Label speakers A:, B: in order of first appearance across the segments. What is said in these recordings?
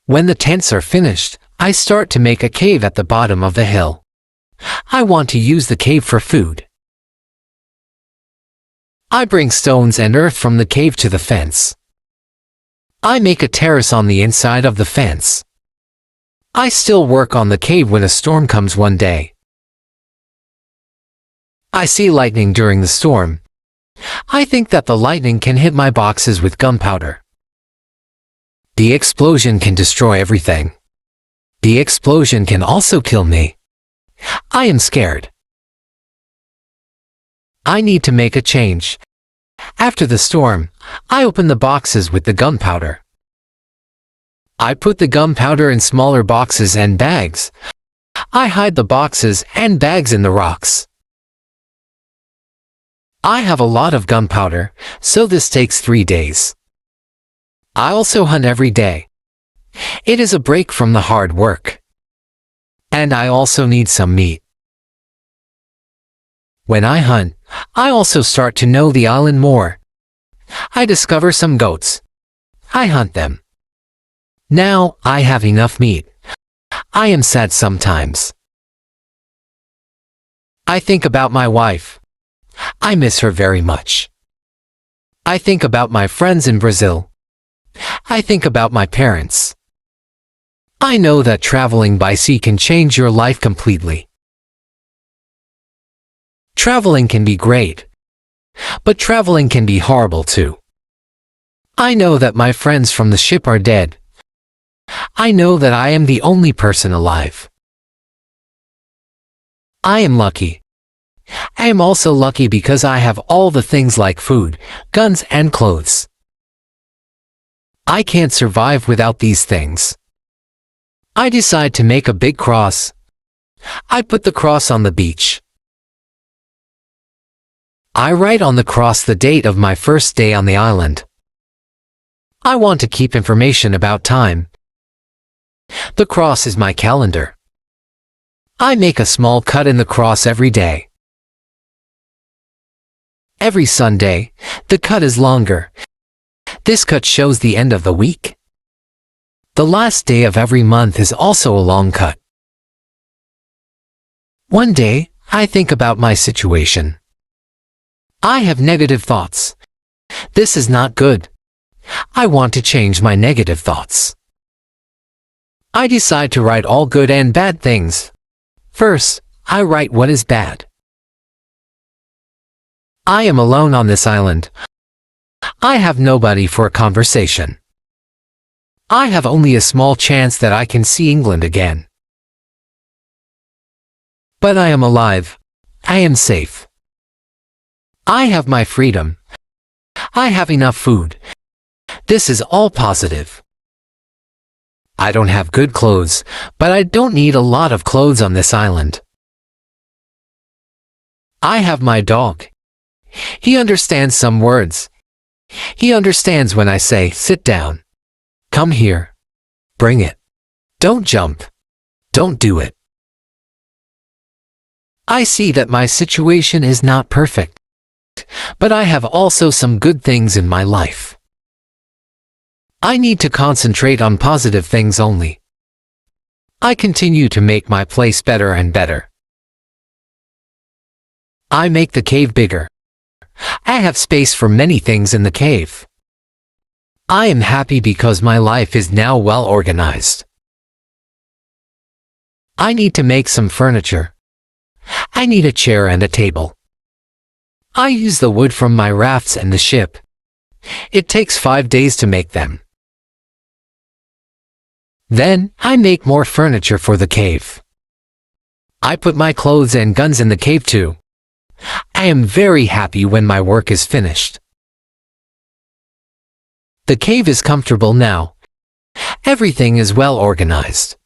A: When the tents are finished, I start to make a cave at the bottom of the hill. I want to use the cave for food. I bring stones and earth from the cave to the fence. I make a terrace on the inside of the fence. I still work on the cave when a storm comes one day. I see lightning during the storm. I think that the lightning can hit my boxes with gunpowder. The explosion can destroy everything. The explosion can also kill me. I am scared. I need to make a change. After the storm, I open the boxes with the gunpowder. I put the gunpowder in smaller boxes and bags. I hide the boxes and bags in the rocks. I have a lot of gunpowder, so this takes 3 days. I also hunt every day. It is a break from the hard work. And I also need some meat. When I hunt, I also start to know the island more. I discover some goats. I hunt them. Now I have enough meat. I am sad sometimes. I think about my wife. I miss her very much. I think about my friends in Brazil. I think about my parents. I know that traveling by sea can change your life completely. Traveling can be great, but traveling can be horrible too. I know that my friends from the ship are dead. I know that I am the only person alive. I am lucky. I am also lucky because I have all the things like food, guns, and clothes. I can't survive without these things. I decide to make a big cross. I put the cross on the beach. I write on the cross the date of my first day on the island. I want to keep information about time. The cross is my calendar. I make a small cut in the cross every day. Every Sunday, the cut is longer. This cut shows the end of the week. The last day of every month is also a long cut. One day, I think about my situation. I have negative thoughts. This is not good. I want to change my negative thoughts. I decide to write all good and bad things. First, I write what is bad. I am alone on this island. I have nobody for a conversation. I have only a small chance that I can see England again. But I am alive. I am safe. I have my freedom. I have enough food. This is all positive. I don't have good clothes, but I don't need a lot of clothes on this island. I have my dog. He understands some words. He understands when I say, sit down. Come here. Bring it. Don't jump. Don't do it. I see that my situation is not perfect, but I have also some good things in my life. I need to concentrate on positive things only. I continue to make my place better and better. I make the cave bigger. I have space for many things in the cave. I am happy because my life is now well organized. I need to make some furniture. I need a chair and a table. I use the wood from my rafts and the ship. It takes 5 days to make them. Then, I make more furniture for the cave. I put my clothes and guns in the cave too. I am very happy when my work is finished. The cave is comfortable now. Everything is well organized.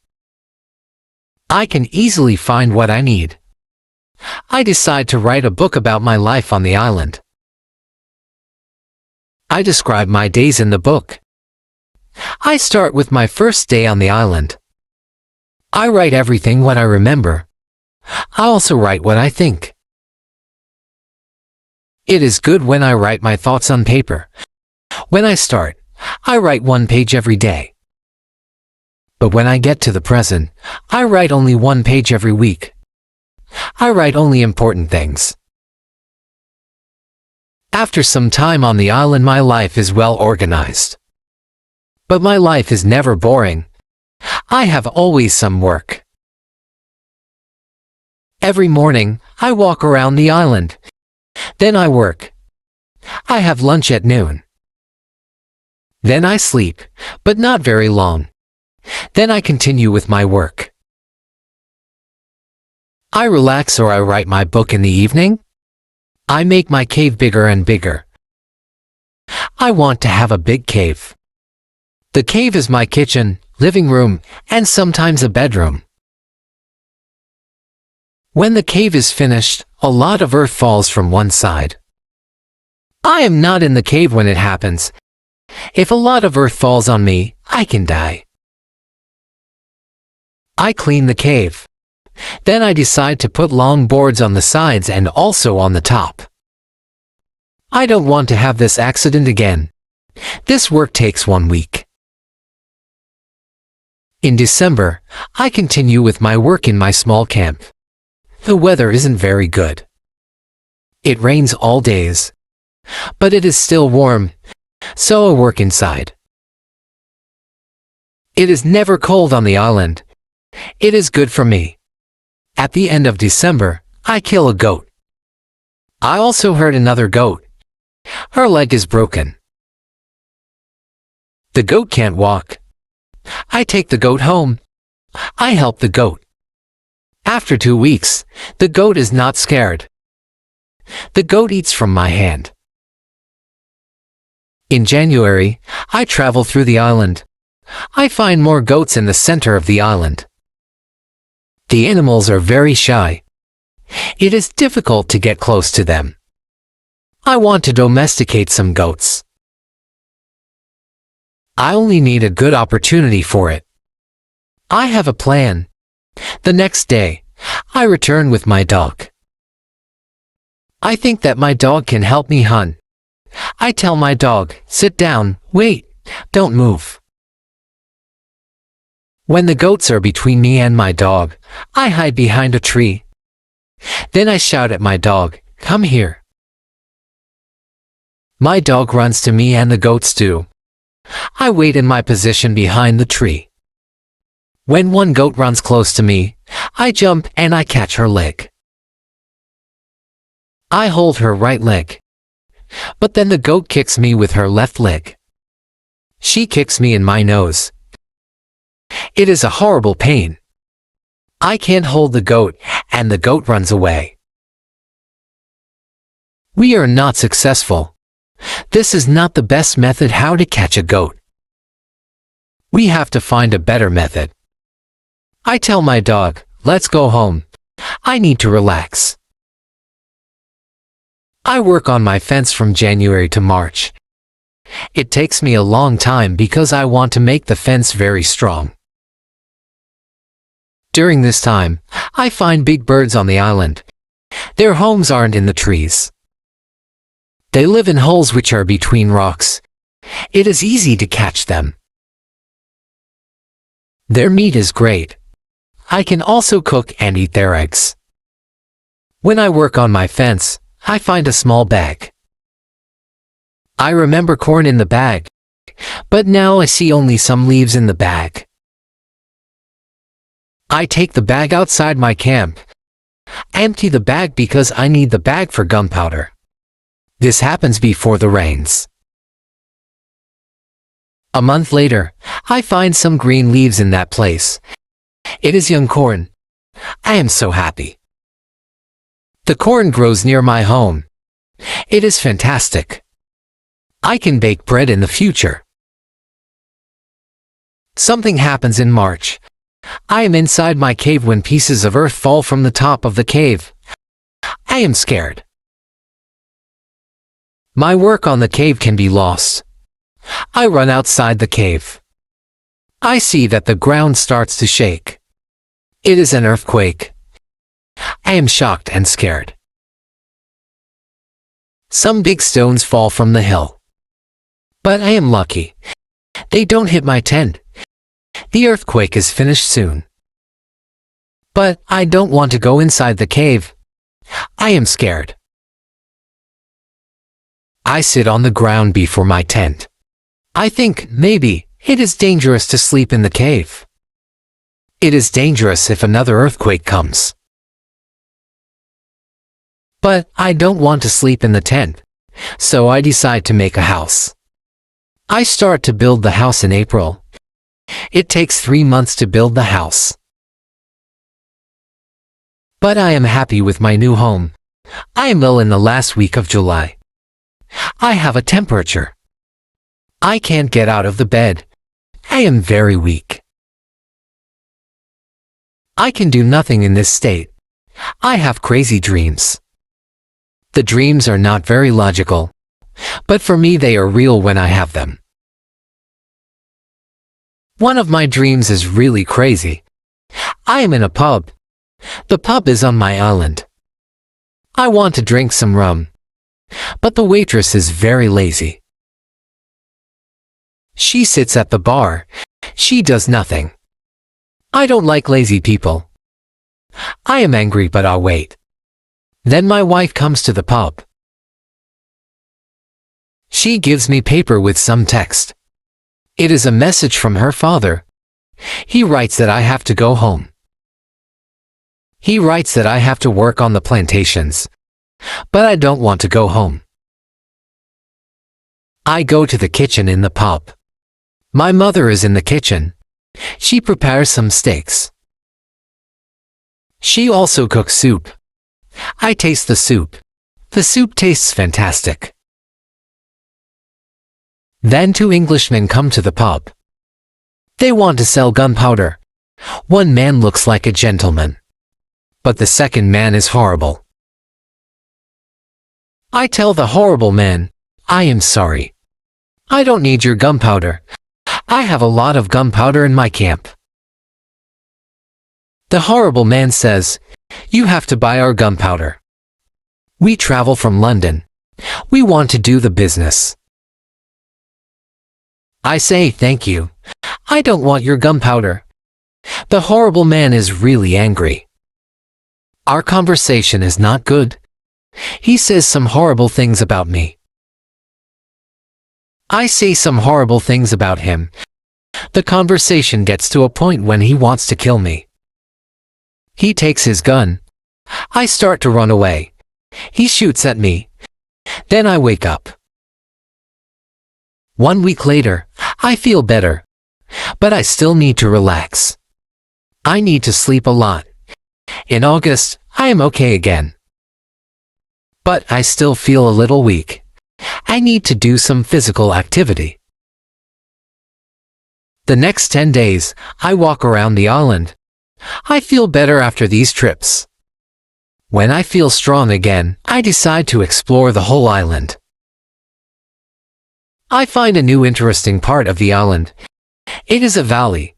A: I can easily find what I need. I decide to write a book about my life on the island. I describe my days in the book. I start with my first day on the island. I write everything what I remember. I also write what I think. It is good when I write my thoughts on paper. When I start, I write 1 page every day. But when I get to the present, I write only 1 page every week. I write only important things. After some time on the island, my life is well organized. But my life is never boring. I have always some work. Every morning, I walk around the island. Then I work. I have lunch at noon. Then I sleep, but not very long. Then I continue with my work. I relax or I write my book in the evening. I make my cave bigger and bigger. I want to have a big cave. The cave is my kitchen, living room, and sometimes a bedroom. When the cave is finished, a lot of earth falls from one side. I am not in the cave when it happens. If a lot of earth falls on me, I can die. I clean the cave. Then I decide to put long boards on the sides and also on the top. I don't want to have this accident again. This work takes 1 week. In December, I continue with my work in my small camp. The weather isn't very good. It rains all days. But it is still warm, so I work inside. It is never cold on the island. It is good for me. At the end of December, I kill a goat. I also hurt another goat. Her leg is broken. The goat can't walk. I take the goat home. I help the goat. After 2 weeks, the goat is not scared. The goat eats from my hand. In January, I travel through the island. I find more goats in the center of the island. The animals are very shy. It is difficult to get close to them. I want to domesticate some goats. I only need a good opportunity for it. I have a plan. The next day, I return with my dog. I think that my dog can help me hunt. I tell my dog, sit down, wait, don't move. When the goats are between me and my dog, I hide behind a tree. Then I shout at my dog, come here. My dog runs to me and the goats do. I wait in my position behind the tree. When one goat runs close to me, I jump and I catch her leg. I hold her right leg. But then the goat kicks me with her left leg. She kicks me in my nose. It is a horrible pain. I can't hold the goat, and the goat runs away. We are not successful. This is not the best method how to catch a goat. We have to find a better method. I tell my dog, let's go home. I need to relax. I work on my fence from January to March. It takes me a long time because I want to make the fence very strong. During this time, I find big birds on the island. Their homes aren't in the trees. They live in holes which are between rocks. It is easy to catch them. Their meat is great. I can also cook and eat their eggs. When I work on my fence, I find a small bag. I remember corn in the bag, but now I see only some leaves in the bag. I take the bag outside my camp. I empty the bag because I need the bag for gunpowder. This happens before the rains. A month later, I find some green leaves in that place. It is young corn. I am so happy. The corn grows near my home. It is fantastic. I can bake bread in the future. Something happens in March. I am inside my cave when pieces of earth fall from the top of the cave. I am scared. My work on the cave can be lost. I run outside the cave. I see that the ground starts to shake. It is an earthquake. I am shocked and scared. Some big stones fall from the hill. But I am lucky. They don't hit my tent. The earthquake is finished soon. But I don't want to go inside the cave. I am scared. I sit on the ground before my tent. I think maybe it is dangerous to sleep in the cave. It is dangerous if another earthquake comes. But I don't want to sleep in the tent, so I decide to make a house. I start to build the house in April. It takes 3 months to build the house. But I am happy with my new home. I am ill in the last week of July. I have a temperature. I can't get out of the bed. I am very weak. I can do nothing in this state. I have crazy dreams. The dreams are not very logical, but for me they are real when I have them. One of my dreams is really crazy. I am in a pub. The pub is on my island. I want to drink some rum, but the waitress is very lazy. She sits at the bar. She does nothing. I don't like lazy people. I am angry, but I'll wait. Then my wife comes to the pub. She gives me paper with some text. It is a message from her father. He writes that I have to go home. He writes that I have to work on the plantations, but I don't want to go home. I go to the kitchen in the pub. My mother is in the kitchen. She prepares some steaks. She also cooks soup. I taste the soup. The soup tastes fantastic. Then 2 Englishmen come to the pub. They want to sell gunpowder. One man looks like a gentleman, but the second man is horrible. I tell the horrible man, I am sorry. I don't need your gunpowder. I have a lot of gunpowder in my camp. The horrible man says, you have to buy our gunpowder. We travel from London. We want to do the business. I say thank you. I don't want your gunpowder. The horrible man is really angry. Our conversation is not good. He says some horrible things about me. I say some horrible things about him. The conversation gets to a point when he wants to kill me. He takes his gun. I start to run away. He shoots at me. Then I wake up. 1 week later, I feel better, but I still need to relax. I need to sleep a lot. In August, I am okay again. But I still feel a little weak. I need to do some physical activity. The next 10 days, I walk around the island. I feel better after these trips. When I feel strong again, I decide to explore the whole island. I find a new interesting part of the island. It is a valley.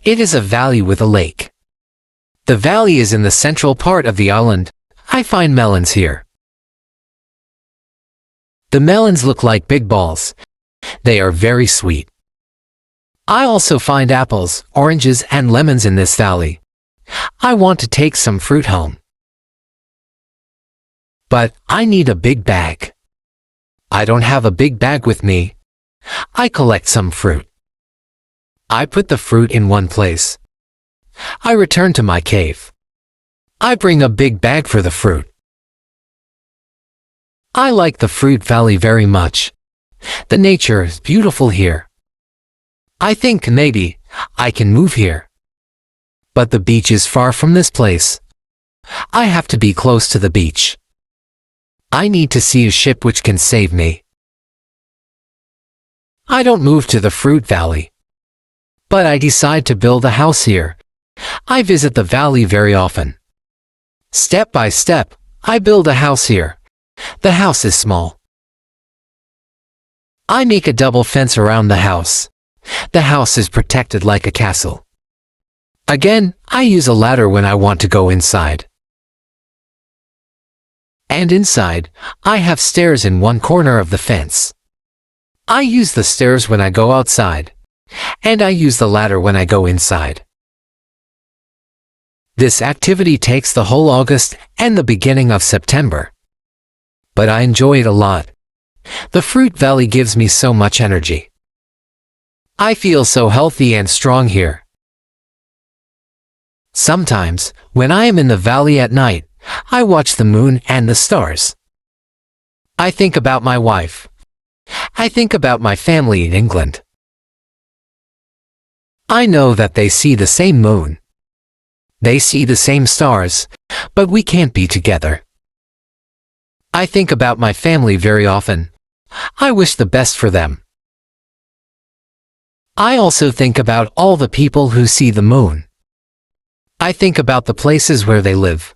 A: It is a valley with a lake. The valley is in the central part of the island. I find melons here. The melons look like big balls. They are very sweet. I also find apples, oranges, and lemons in this valley. I want to take some fruit home. But I need a big bag. I don't have a big bag with me. I collect some fruit. I put the fruit in one place. I return to my cave. I bring a big bag for the fruit. I like the fruit valley very much. The nature is beautiful here. I think maybe I can move here. But the beach is far from this place. I have to be close to the beach. I need to see a ship which can save me. I don't move to the fruit valley. But I decide to build a house here. I visit the valley very often. Step by step, I build a house here. The house is small. I make a double fence around the house. The house is protected like a castle. Again, I use a ladder when I want to go inside. And inside, I have stairs in one corner of the fence. I use the stairs when I go outside. and I use the ladder when I go inside. This activity takes the whole August and the beginning of September. But I enjoy it a lot. The fruit valley gives me so much energy. I feel so healthy and strong here. Sometimes, when I am in the valley at night, I watch the moon and the stars. I think about my wife. I think about my family in England. I know that they see the same moon. They see the same stars, but we can't be together. I think about my family very often. I wish the best for them. I also think about all the people who see the moon. I think about the places where they live.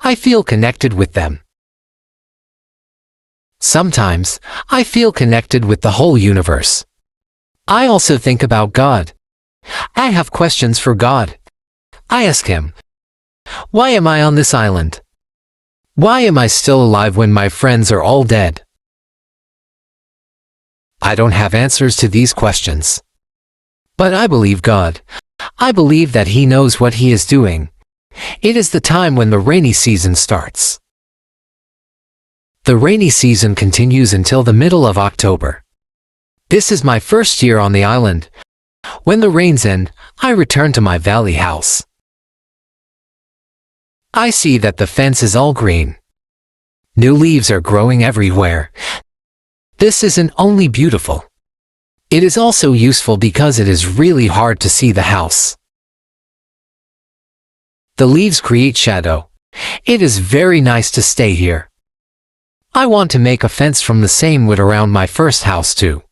A: I feel connected with them. Sometimes, I feel connected with the whole universe. I also think about God. I have questions for God. I ask him, why am I on this island? Why am I still alive when my friends are all dead? I don't have answers to these questions. But I believe God. I believe that He knows what He is doing. It is the time when the rainy season starts. The rainy season continues until the middle of October. This is my first year on the island. When the rains end, I return to my valley house. I see that the fence is all green. New leaves are growing everywhere. This isn't only beautiful. It is also useful because it is really hard to see the house. The leaves create shadow. It is very nice to stay here. I want to make a fence from the same wood around my first house too.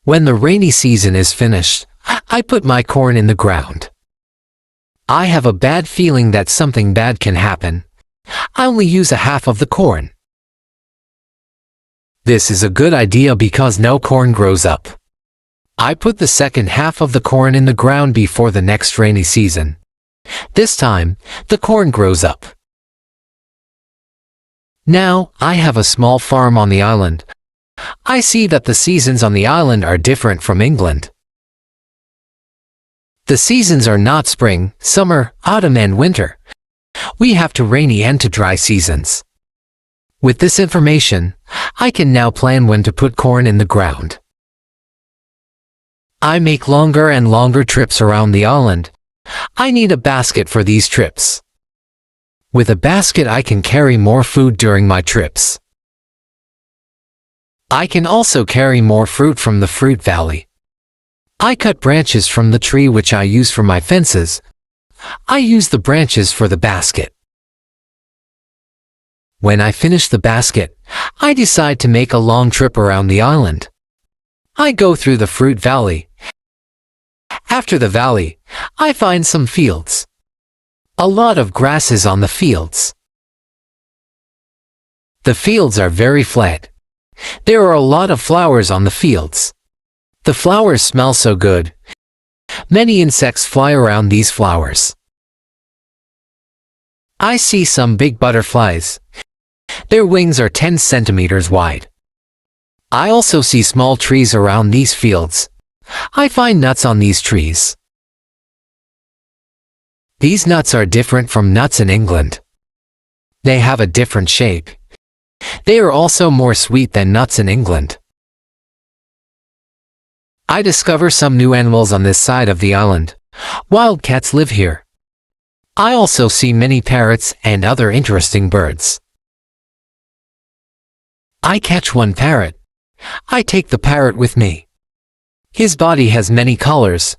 A: When the rainy season is finished, I put my corn in the ground. I have a bad feeling that something bad can happen. I only use a half of the corn. This is a good idea because no corn grows up. I put the second half of the corn in the ground before the next rainy season. This time, the corn grows up. Now, I have a small farm on the island. I see that the seasons on the island are different from England. The seasons are not spring, summer, autumn and winter. We have to rainy and to dry seasons. With this information, I can now plan when to put corn in the ground. I make longer and longer trips around the island. I need a basket for these trips. With a basket I can carry more food during my trips. I can also carry more fruit from the fruit valley. I cut branches from the tree which I use for my fences. I use the branches for the basket. When I finish the basket, I decide to make a long trip around the island. I go through the fruit valley. After the valley, I find some fields. A lot of grass is on the fields. The fields are very flat. There are a lot of flowers on the fields. The flowers smell so good. Many insects fly around these flowers. I see some big butterflies. Their wings are 10 centimeters wide. I also see small trees around these fields. I find nuts on these trees. These nuts are different from nuts in England. They have a different shape. They are also more sweet than nuts in England. I discover some new animals on this side of the island. Wild cats live here. I also see many parrots and other interesting birds. I catch one parrot. I take the parrot with me. His body has many colors.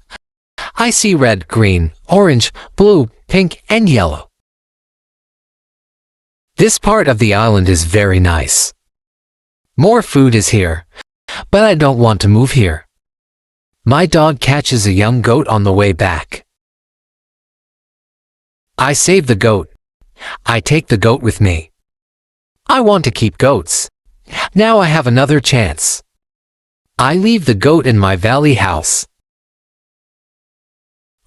A: I see red, green, orange, blue, pink, and yellow. This part of the island is very nice. More food is here, but I don't want to move here. My dog catches a young goat on the way back. I save the goat. I take the goat with me. I want to keep goats. Now I have another chance. I leave the goat in my valley house.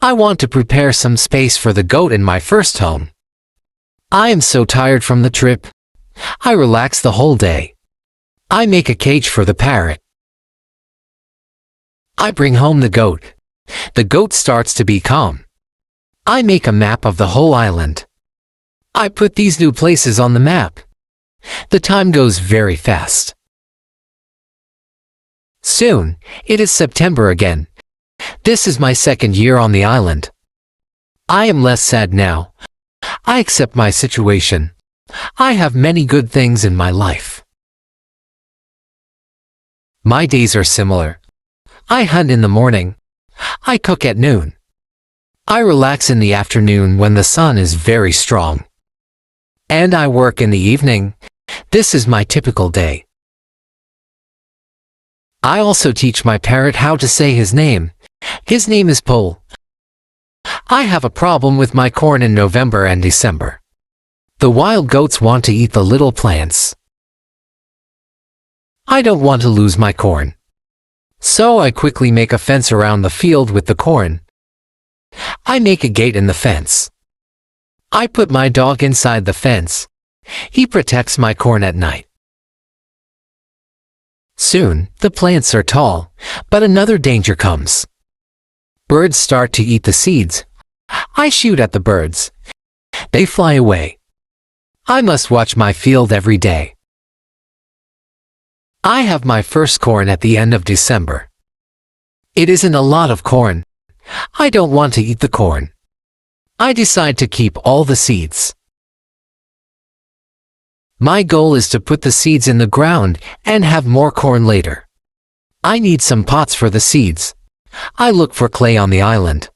A: I want to prepare some space for the goat in my first home. I am so tired from the trip. I relax the whole day. I make a cage for the parrot. I bring home the goat. The goat starts to be calm. I make a map of the whole island. I put these new places on the map. The time goes very fast. Soon, it is September again. This is my second year on the island. I am less sad now. I accept my situation. I have many good things in my life. My days are similar. I hunt in the morning. I cook at noon. I relax in the afternoon when the sun is very strong. And I work in the evening. This is my typical day. I also teach my parrot how to say his name. His name is Pole. I have a problem with my corn in November and December. The wild goats want to eat the little plants. I don't want to lose my corn. So I quickly make a fence around the field with the corn. I make a gate in the fence. I put my dog inside the fence. He protects my corn at night. Soon, the plants are tall, but another danger comes. Birds start to eat the seeds. I shoot at the birds. They fly away. I must watch my field every day. I have my first corn at the end of December. It isn't a lot of corn. I don't want to eat the corn. I decide to keep all the seeds. My goal is to put the seeds in the ground and have more corn later. I need some pots for the seeds. I look for clay on the island.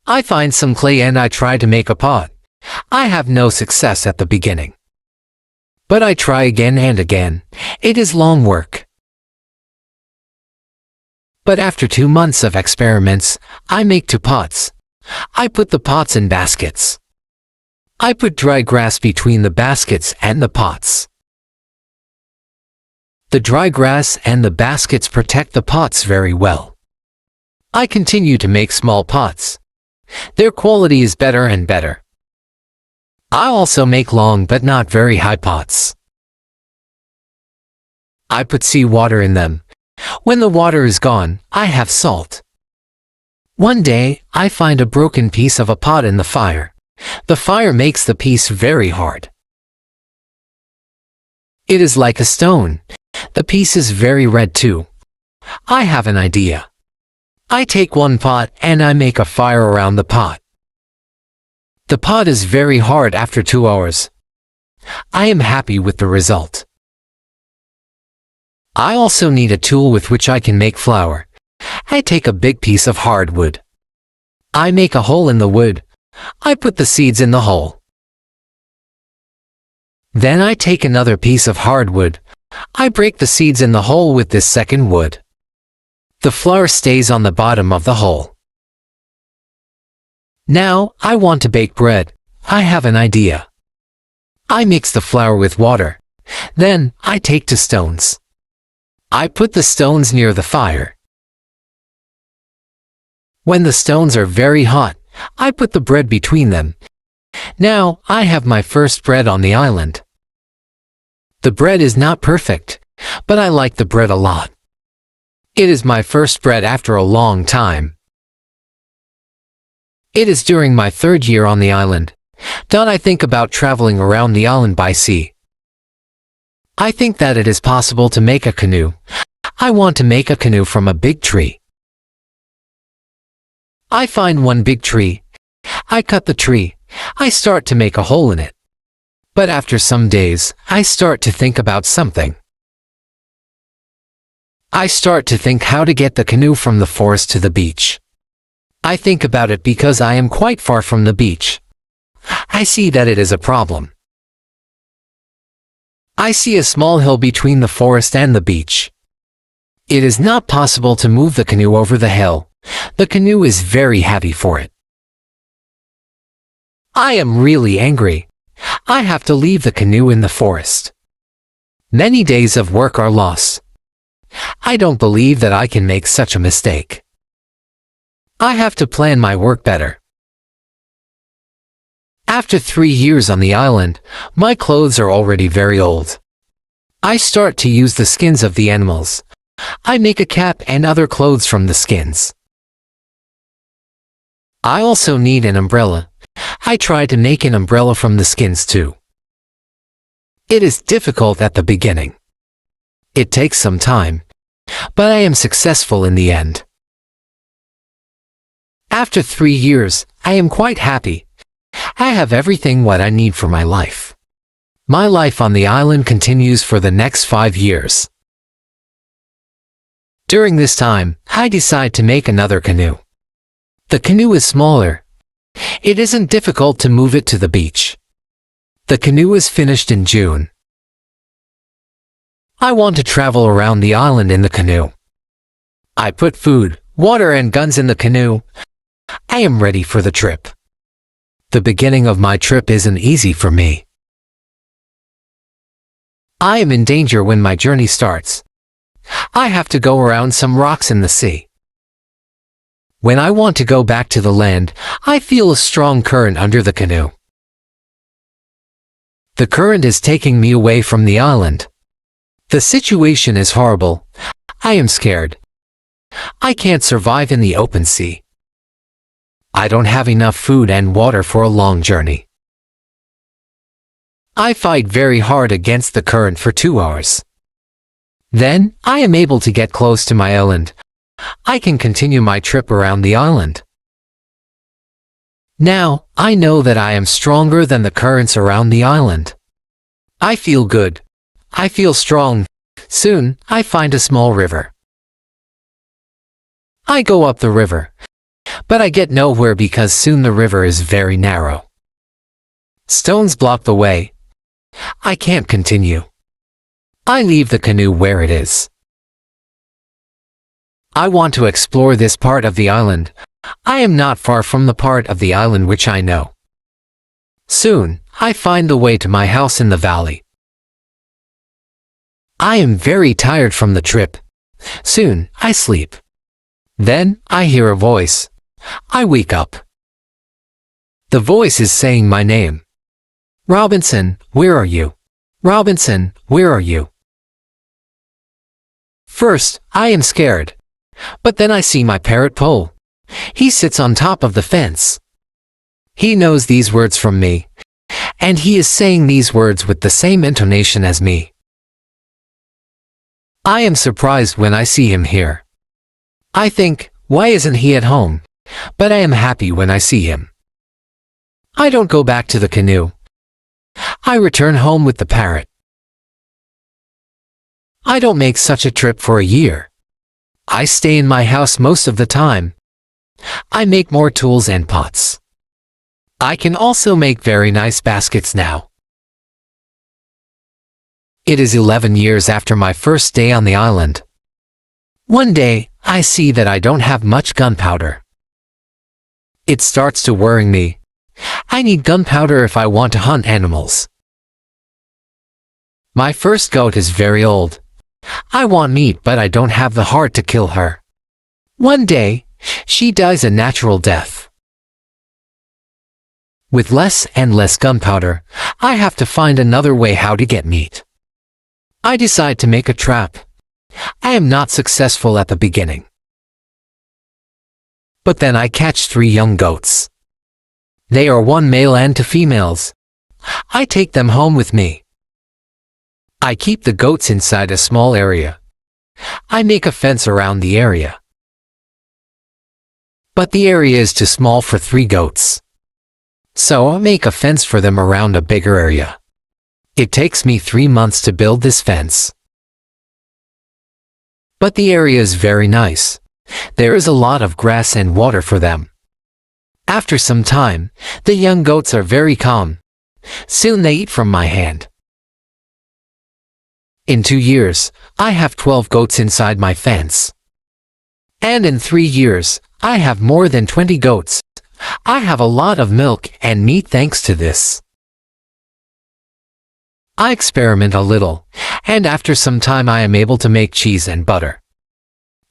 A: I find some clay and I try to make a pot. I have no success at the beginning. But I try again and again. It is long work. But after 2 months of experiments, I make 2 pots. I put the pots in baskets. I put dry grass between the baskets and the pots. The dry grass and the baskets protect the pots very well. I continue to make small pots. Their quality is better and better. I also make long but not very high pots. I put seawater in them. When the water is gone, I have salt. One day, I find a broken piece of a pot in the fire. The fire makes the piece very hard. It is like a stone. The piece is very red too. I have an idea. I take one pot and I make a fire around the pot. The pot is very hard after 2 hours. I am happy with the result. I also need a tool with which I can make flour. I take a big piece of hardwood. I make a hole in the wood. I put the seeds in the hole. Then I take another piece of hardwood. I break the seeds in the hole with this second wood. The flour stays on the bottom of the hole. Now, I want to bake bread. I have an idea. I mix the flour with water. Then, I take 2 stones. I put the stones near the fire. When the stones are very hot, I put the bread between them. Now, I have my first bread on the island. The bread is not perfect, but I like the bread a lot. It is my first bread after a long time. It is during my 3rd year on the island. Don't I think about traveling around the island by sea? I think that it is possible to make a canoe. I want to make a canoe from a big tree. I find one big tree. I cut the tree. I start to make a hole in it. But after some days, I start to think about something. I start to think how to get the canoe from the forest to the beach. I think about it because I am quite far from the beach. I see that it is a problem. I see a small hill between the forest and the beach. It is not possible to move the canoe over the hill. The canoe is very heavy for it. I am really angry. I have to leave the canoe in the forest. Many days of work are lost. I don't believe that I can make such a mistake. I have to plan my work better. After 3 years on the island, my clothes are already very old. I start to use the skins of the animals. I make a cap and other clothes from the skins. I also need an umbrella. I try to make an umbrella from the skins too. It is difficult at the beginning. It takes some time, but I am successful in the end. After 3 years, I am quite happy. I have everything what I need for my life. My life on the island continues for the next 5 years. During this time, I decide to make another canoe. The canoe is smaller. It isn't difficult to move it to the beach. The canoe is finished in June. I want to travel around the island in the canoe. I put food, water and guns in the canoe. I am ready for the trip. The beginning of my trip isn't easy for me. I am in danger when my journey starts. I have to go around some rocks in the sea. When I want to go back to the land, I feel a strong current under the canoe. The current is taking me away from the island. The situation is horrible. I am scared. I can't survive in the open sea. I don't have enough food and water for a long journey. I fight very hard against the current for 2 hours. Then, I am able to get close to my island. I can continue my trip around the island. Now, I know that I am stronger than the currents around the island. I feel good. I feel strong. Soon, I find a small river. I go up the river, but I get nowhere because soon the river is very narrow. Stones block the way. I can't continue. I leave the canoe where it is. I want to explore this part of the island. I am not far from the part of the island which I know. Soon, I find the way to my house in the valley. I am very tired from the trip. Soon, I sleep. Then, I hear a voice. I wake up. The voice is saying my name. Robinson, where are you? Robinson, where are you? First, I am scared. But then I see my parrot Pole. He sits on top of the fence. He knows these words from me, and he is saying these words with the same intonation as me. I am surprised when I see him here. I think, why isn't he at home? But I am happy when I see him. I don't go back to the canoe. I return home with the parrot. I don't make such a trip for a year. I stay in my house most of the time. I make more tools and pots. I can also make very nice baskets now. It is 11 years after my first day on the island. One day, I see that I don't have much gunpowder. It starts to worry me. I need gunpowder if I want to hunt animals. My first goat is very old. I want meat, but I don't have the heart to kill her. One day, she dies a natural death. With less and less gunpowder, I have to find another way how to get meat. I decide to make a trap. I am not successful at the beginning. But then I catch 3 young goats. They are 1 male and 2 females. I take them home with me. I keep the goats inside a small area. I make a fence around the area. But the area is too small for 3 goats. So I make a fence for them around a bigger area. It takes me 3 months to build this fence. But the area is very nice. There is a lot of grass and water for them. After some time, the young goats are very calm. Soon they eat from my hand. In 2 years, I have 12 goats inside my fence. And in 3 years, I have more than 20 goats. I have a lot of milk and meat thanks to this. I experiment a little, and after some time I am able to make cheese and butter.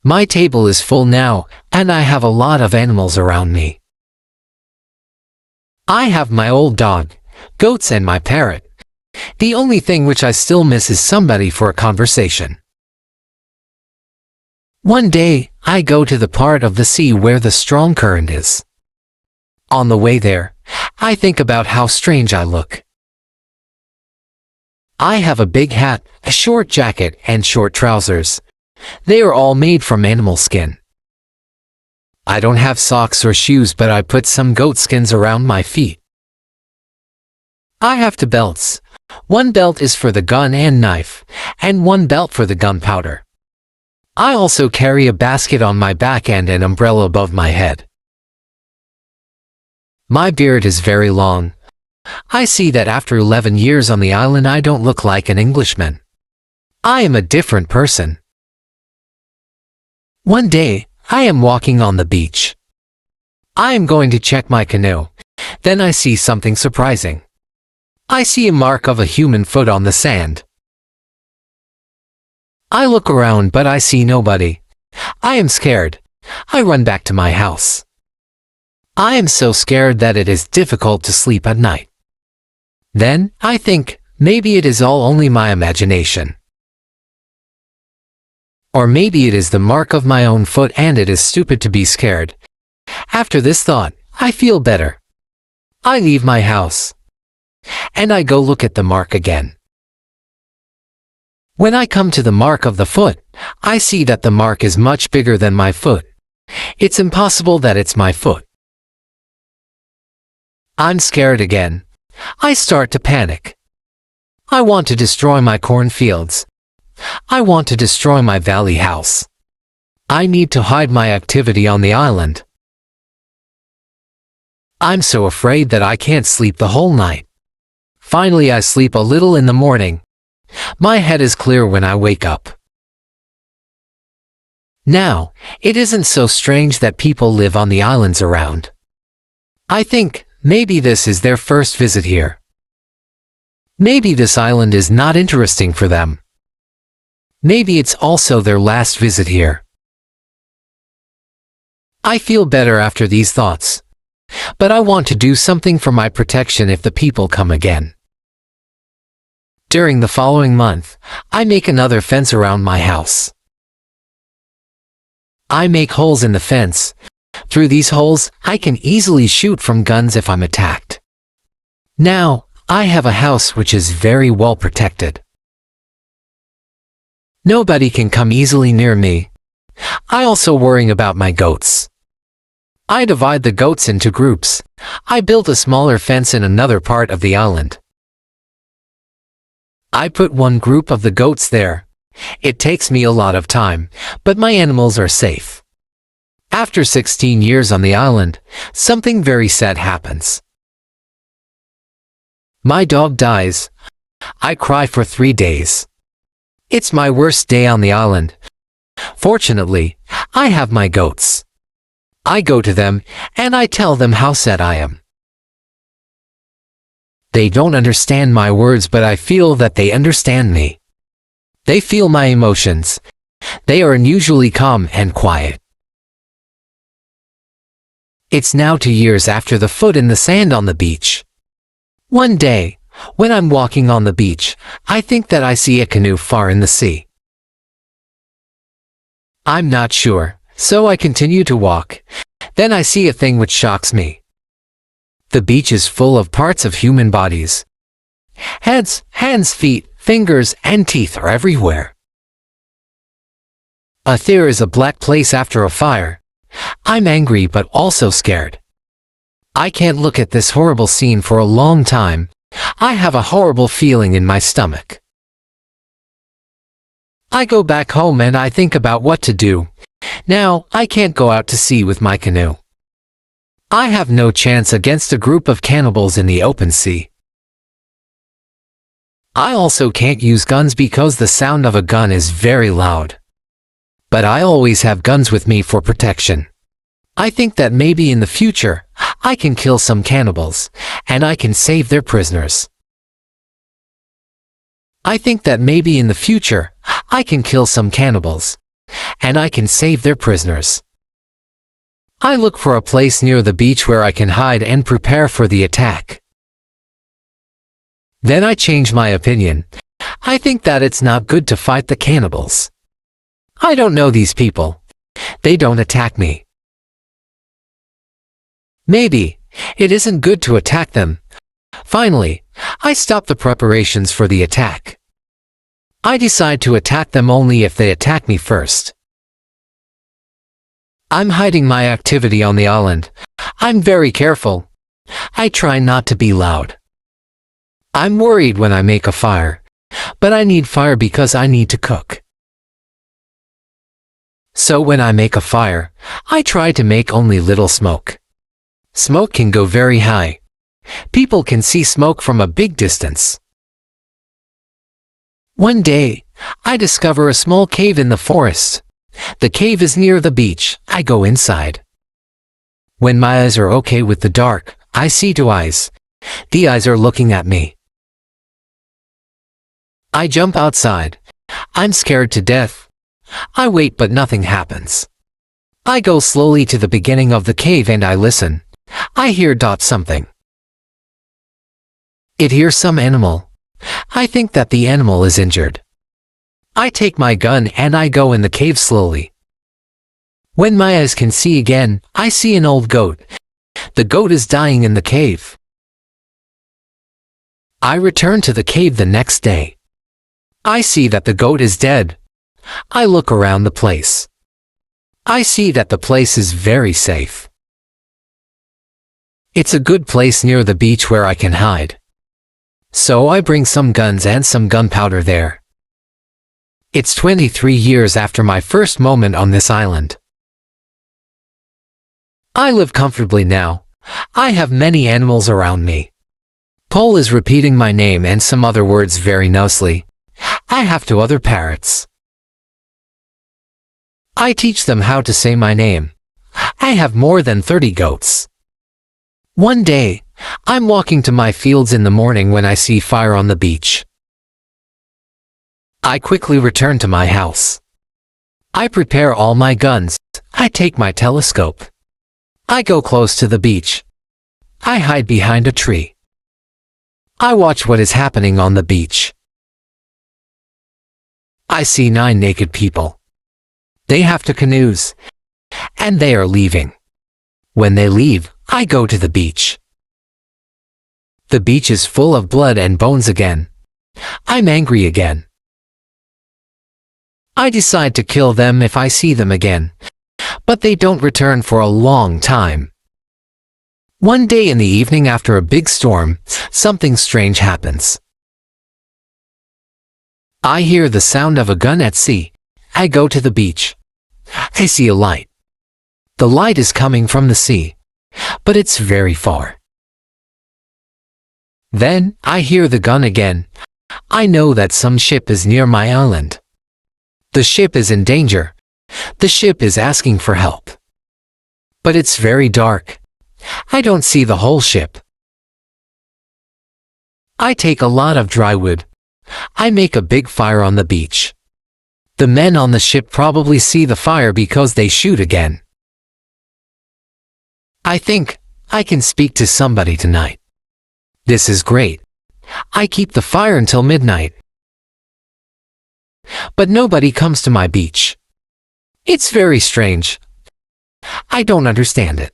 A: My table is full now, and I have a lot of animals around me. I have my old dog, goats and my parrot. The only thing which I still miss is somebody for a conversation. One day, I go to the part of the sea where the strong current is. On the way there, I think about how strange I look. I have a big hat, a short jacket, and short trousers. They are all made from animal skin. I don't have socks or shoes, but I put some goat skins around my feet. I have two belts. One belt is for the gun and knife, and one belt for the gunpowder. I also carry a basket on my back and an umbrella above my head. My beard is very long. I see that after 11 years on the island I don't look like an Englishman. I am a different person. One day, I am walking on the beach. I am going to check my canoe. Then I see something surprising. I see a mark of a human foot on the sand. I look around but I see nobody. I am scared. I run back to my house. I am so scared that it is difficult to sleep at night. Then, I think, maybe it is all only my imagination. Or maybe it is the mark of my own foot and it is stupid to be scared. After this thought, I feel better. I leave my house. And I go look at the mark again. When I come to the mark of the foot, I see that the mark is much bigger than my foot. It's impossible that it's my foot. I'm scared again. I start to panic. I want to destroy my cornfields. I want to destroy my valley house. I need to hide my activity on the island. I'm so afraid that I can't sleep the whole night. Finally, I sleep a little in the morning. My head is clear when I wake up. Now, it isn't so strange that people live on the islands around. I think maybe this is their first visit here. Maybe this island is not interesting for them. Maybe it's also their last visit here. I feel better after these thoughts. But I want to do something for my protection if the people come again. During the following month, I make another fence around my house. I make holes in the fence. Through these holes, I can easily shoot from guns if I'm attacked. Now, I have a house which is very well protected. Nobody can come easily near me. I also worry about my goats. I divide the goats into groups. I built a smaller fence in another part of the island. I put one group of the goats there. It takes me a lot of time, but my animals are safe. After 16 years on the island, something very sad happens. My dog dies. I cry for 3 days. It's my worst day on the island. Fortunately, I have my goats. I go to them, and I tell them how sad I am. They don't understand my words, but I feel that they understand me. They feel my emotions. They are unusually calm and quiet. It's now 2 years after the foot in the sand on the beach. One day, when I'm walking on the beach, I think that I see a canoe far in the sea. I'm not sure, so I continue to walk. Then I see a thing which shocks me. The beach is full of parts of human bodies. Heads, hands, feet, fingers, and teeth are everywhere. There is a black place after a fire. I'm angry but also scared. I can't look at this horrible scene for a long time. I have a horrible feeling in my stomach. I go back home and I think about what to do. Now, I can't go out to sea with my canoe. I have no chance against a group of cannibals in the open sea. I also can't use guns because the sound of a gun is very loud. But I always have guns with me for protection. I think that maybe in the future, I can kill some cannibals, and I can save their prisoners. I think that maybe in the future, I can kill some cannibals, and I can save their prisoners. I look for a place near the beach where I can hide and prepare for the attack. Then I change my opinion. I think that it's not good to fight the cannibals. I don't know these people. They don't attack me. Maybe it isn't good to attack them. Finally, I stop the preparations for the attack. I decide to attack them only if they attack me first. I'm hiding my activity on the island. I'm very careful. I try not to be loud. I'm worried when I make a fire, but I need fire because I need to cook. So when I make a fire, I try to make only little smoke. Smoke can go very high. People can see smoke from a big distance. One day, I discover a small cave in the forest. The cave is near the beach. I go inside. When my eyes are okay with the dark, I see two eyes. The eyes are looking at me. I jump outside. I'm scared to death. I wait but nothing happens. I go slowly to the beginning of the cave and I listen. I hear something. It hears some animal. I think that the animal is injured. I take my gun and I go in the cave slowly. When my eyes can see again, I see an old goat. The goat is dying in the cave. I return to the cave the next day. I see that the goat is dead. I look around the place. I see that the place is very safe. It's a good place near the beach where I can hide. So I bring some guns and some gunpowder there. It's 23 years after my first moment on this island. I live comfortably now. I have many animals around me. Paul is repeating my name and some other words very nicely. I have two other parrots. I teach them how to say my name. I have more than 30 goats. One day, I'm walking to my fields in the morning when I see fire on the beach. I quickly return to my house. I prepare all my guns. I take my telescope. I go close to the beach. I hide behind a tree. I watch what is happening on the beach. I see 9 naked people. They have 2 canoes, and they are leaving. When they leave, I go to the beach. The beach is full of blood and bones again. I'm angry again. I decide to kill them if I see them again, but they don't return for a long time. One day in the evening after a big storm, something strange happens. I hear the sound of a gun at sea. I go to the beach. I see a light. The light is coming from the sea, but it's very far. Then I hear the gun again. I know that some ship is near my island. The ship is in danger. The ship is asking for help. But it's very dark. I don't see the whole ship. I take a lot of dry wood. I make a big fire on the beach. The men on the ship probably see the fire because they shoot again. I think I can speak to somebody tonight. This is great. I keep the fire until midnight. But nobody comes to my beach. It's very strange. I don't understand it.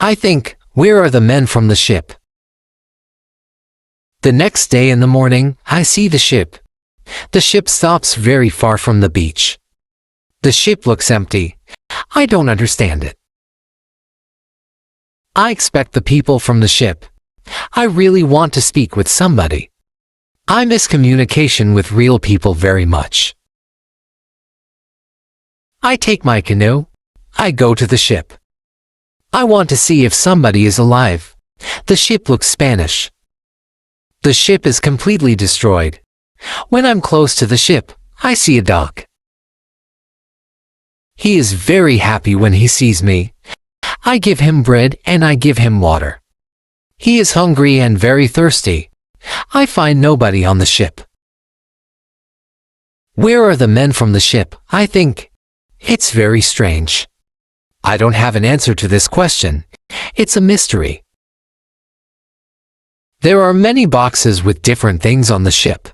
A: I think, where are the men from the ship? The next day in the morning, I see the ship. The ship stops very far from the beach. The ship looks empty. I don't understand it. I expect the people from the ship. I really want to speak with somebody. I miss communication with real people very much. I take my canoe. I go to the ship. I want to see if somebody is alive. The ship looks Spanish. The ship is completely destroyed. When I'm close to the ship, I see a dog. He is very happy when he sees me. I give him bread and I give him water. He is hungry and very thirsty. I find nobody on the ship. Where are the men from the ship? I think. It's very strange. I don't have an answer to this question. It's a mystery. There are many boxes with different things on the ship.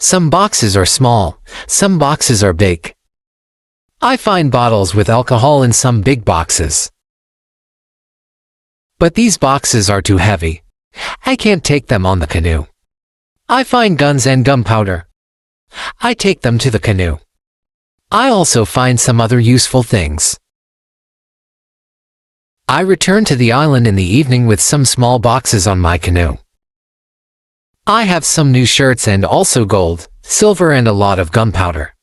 A: Some boxes are small, some boxes are big. I find bottles with alcohol in some big boxes. But these boxes are too heavy. I can't take them on the canoe. I find guns and gunpowder. I take them to the canoe. I also find some other useful things. I return to the island in the evening with some small boxes on my canoe. I have some new shirts and also gold, silver and a lot of gunpowder.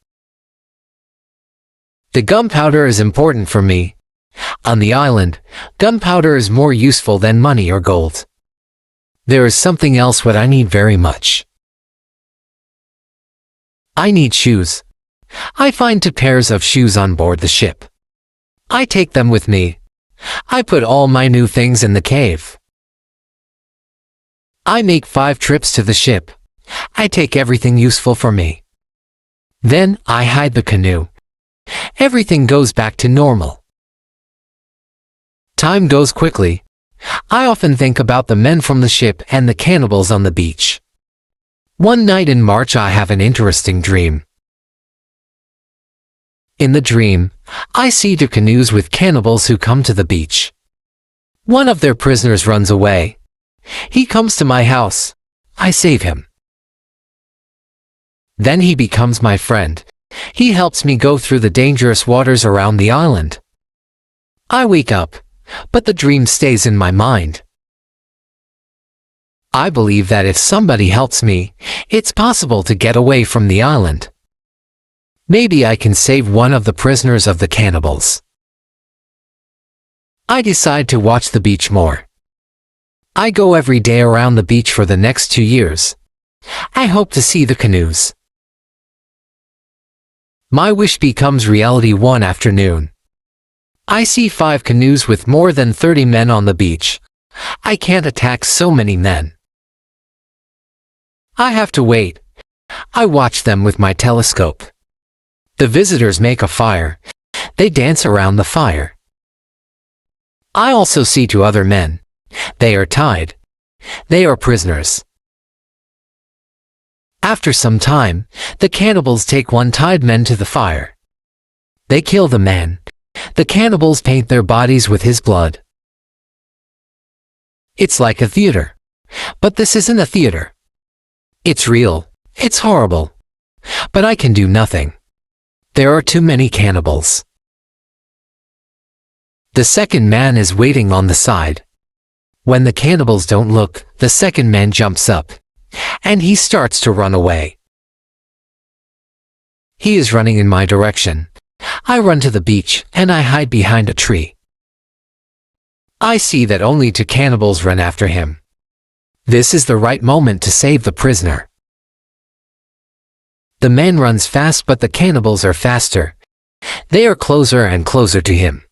A: The gunpowder is important for me. On the island, gunpowder is more useful than money or gold. There is something else what I need very much. I need shoes. I find 2 pairs of shoes on board the ship. I take them with me. I put all my new things in the cave. I make 5 trips to the ship. I take everything useful for me. Then I hide the canoe. Everything goes back to normal. Time goes quickly. I often think about the men from the ship and the cannibals on the beach. One night in March I have an interesting dream. In the dream, I see 2 canoes with cannibals who come to the beach. One of their prisoners runs away. He comes to my house. I save him. Then he becomes my friend. He helps me go through the dangerous waters around the island. I wake up, but the dream stays in my mind. I believe that if somebody helps me, it's possible to get away from the island. Maybe I can save one of the prisoners of the cannibals. I decide to watch the beach more. I go every day around the beach for the next 2 years. I hope to see the canoes. My wish becomes reality one afternoon. I see 5 canoes with more than 30 men on the beach. I can't attack so many men. I have to wait. I watch them with my telescope. The visitors make a fire. They dance around the fire. I also see 2 other men. They are tied. They are prisoners. After some time, the cannibals take one tied man to the fire. They kill the man. The cannibals paint their bodies with his blood. It's like a theater. But this isn't a theater. It's real. It's horrible. But I can do nothing. There are too many cannibals. The second man is waiting on the side. When the cannibals don't look, the second man jumps up. And he starts to run away. He is running in my direction. I run to the beach and I hide behind a tree. I see that only 2 cannibals run after him. This is the right moment to save the prisoner. The man runs fast but the cannibals are faster. They are closer and closer to him.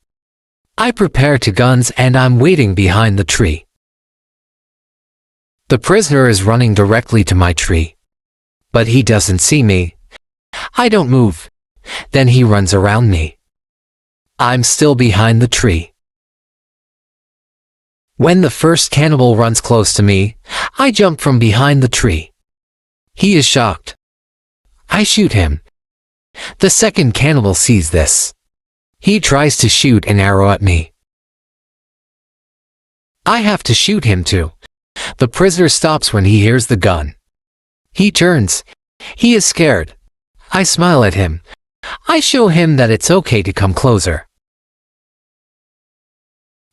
A: I prepare 2 guns and I'm waiting behind the tree. The prisoner is running directly to my tree. But he doesn't see me. I don't move. Then he runs around me. I'm still behind the tree. When the first cannibal runs close to me, I jump from behind the tree. He is shocked. I shoot him. The second cannibal sees this. He tries to shoot an arrow at me. I have to shoot him too. The prisoner stops when he hears the gun. He turns. He is scared. I smile at him. I show him that it's okay to come closer.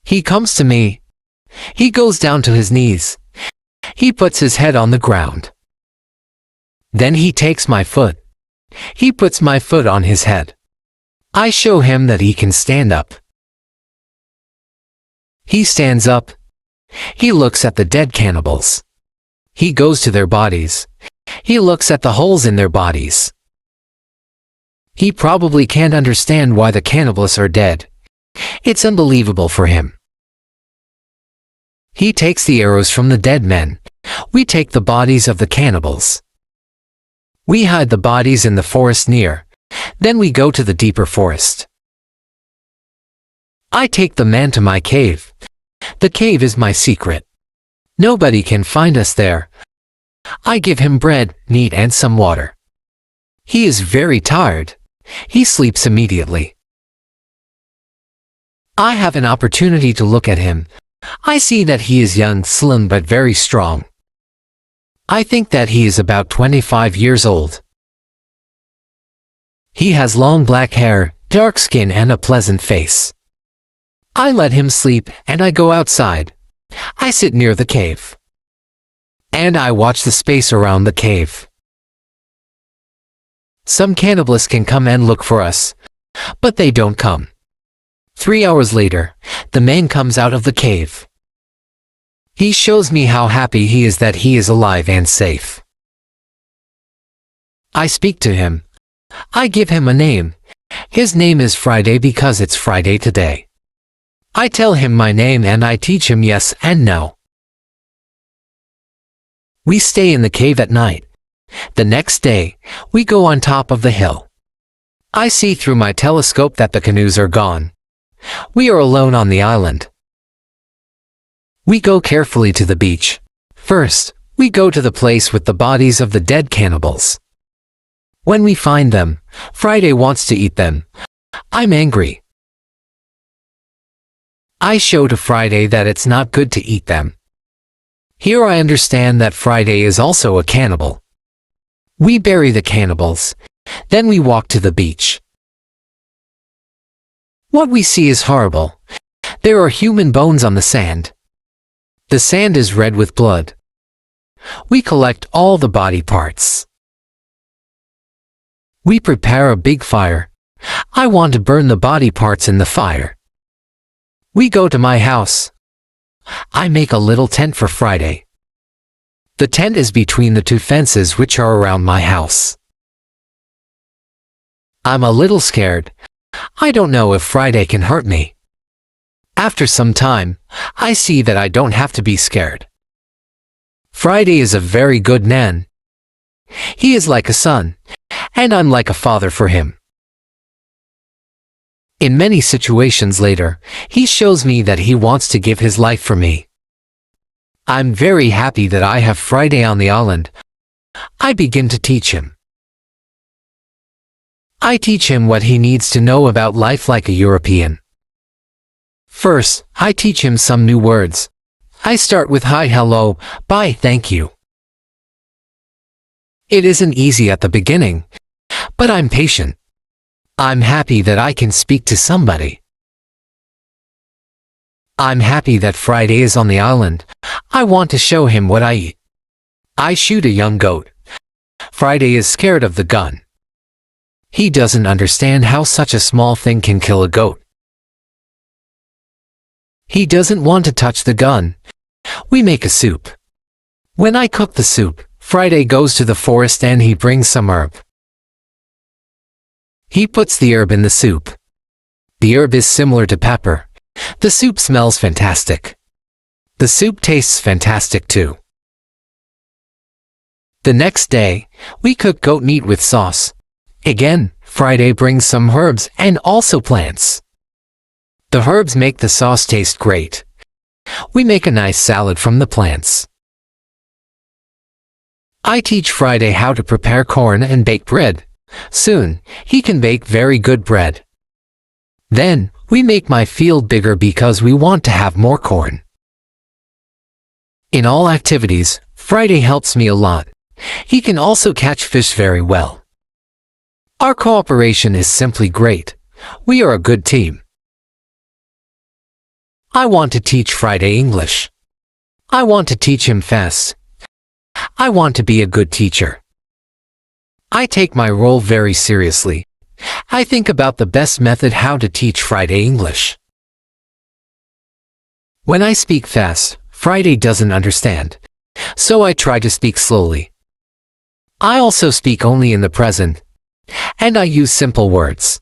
A: He comes to me. He goes down to his knees. He puts his head on the ground. Then he takes my foot. He puts my foot on his head. I show him that he can stand up. He stands up. He looks at the dead cannibals. He goes to their bodies. He looks at the holes in their bodies. He probably can't understand why the cannibals are dead. It's unbelievable for him. He takes the arrows from the dead men. We take the bodies of the cannibals. We hide the bodies in the forest near. Then we go to the deeper forest. I take the man to my cave. The cave is my secret. Nobody can find us there. I give him bread, meat and some water. He is very tired. He sleeps immediately. I have an opportunity to look at him. I see that he is young, slim but very strong. I think that he is about 25 years old. He has long black hair, dark skin and a pleasant face. I let him sleep and I go outside. I sit near the cave. And I watch the space around the cave. Some cannibalists can come and look for us, but they don't come. 3 hours later, the man comes out of the cave. He shows me how happy he is that he is alive and safe. I speak to him. I give him a name. His name is Friday because it's Friday today. I tell him my name and I teach him yes and no. We stay in the cave at night. The next day, we go on top of the hill. I see through my telescope that the canoes are gone. We are alone on the island. We go carefully to the beach. First, we go to the place with the bodies of the dead cannibals. When we find them, Friday wants to eat them. I'm angry. I show to Friday that it's not good to eat them. Here I understand that Friday is also a cannibal. We bury the cannibals. Then we walk to the beach. What we see is horrible. There are human bones on the sand. The sand is red with blood. We collect all the body parts. We prepare a big fire. I want to burn the body parts in the fire. We go to my house. I make a little tent for Friday. The tent is between the two fences which are around my house. I'm a little scared. I don't know if Friday can hurt me. After some time, I see that I don't have to be scared. Friday is a very good man. He is like a son, and I'm like a father for him. In many situations later, he shows me that he wants to give his life for me. I'm very happy that I have Friday on the island. I begin to teach him. I teach him what he needs to know about life like a European. First, I teach him some new words. I start with hi, hello, bye, thank you. It isn't easy at the beginning, but I'm patient. I'm happy that I can speak to somebody. I'm happy that Friday is on the island. I want to show him what I eat. I shoot a young goat. Friday is scared of the gun. He doesn't understand how such a small thing can kill a goat. He doesn't want to touch the gun. We make a soup. When I cook the soup, Friday goes to the forest and he brings some herb. He puts the herb in the soup. The herb is similar to pepper. The soup smells fantastic. The soup tastes fantastic too. The next day, we cook goat meat with sauce. Again, Friday brings some herbs and also plants. The herbs make the sauce taste great. We make a nice salad from the plants. I teach Friday how to prepare corn and bake bread. Soon, he can bake very good bread. Then, we make my field bigger because we want to have more corn. In all activities, Friday helps me a lot. He can also catch fish very well. Our cooperation is simply great. We are a good team. I want to teach Friday English. I want to teach him fast. I want to be a good teacher. I take my role very seriously. I think about the best method how to teach Friday English. When I speak fast, Friday doesn't understand, so I try to speak slowly. I also speak only in the present, and I use simple words.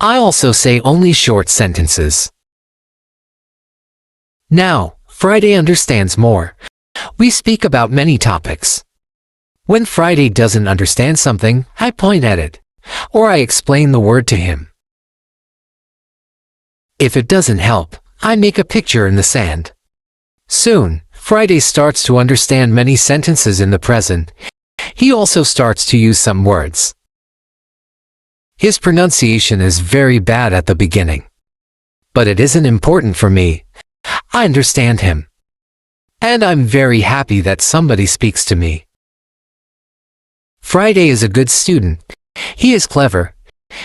A: I also say only short sentences. Now, Friday understands more. We speak about many topics. When Friday doesn't understand something, I point at it, or I explain the word to him. If it doesn't help, I make a picture in the sand. Soon, Friday starts to understand many sentences in the present. He also starts to use some words. His pronunciation is very bad at the beginning. But it isn't important for me. I understand him. And I'm very happy that somebody speaks to me. Friday is a good student. He is clever.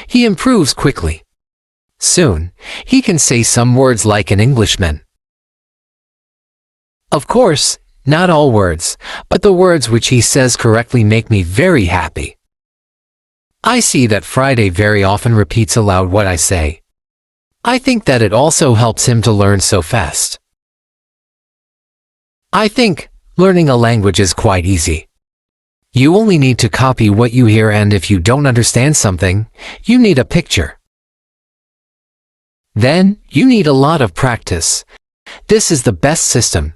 A: He improves quickly. Soon, he can say some words like an Englishman. Of course, not all words, but the words which he says correctly make me very happy. I see that Friday very often repeats aloud what I say. I think that it also helps him to learn so fast. I think learning a language is quite easy. You only need to copy what you hear, and if you don't understand something, you need a picture. Then, you need a lot of practice. This is the best system.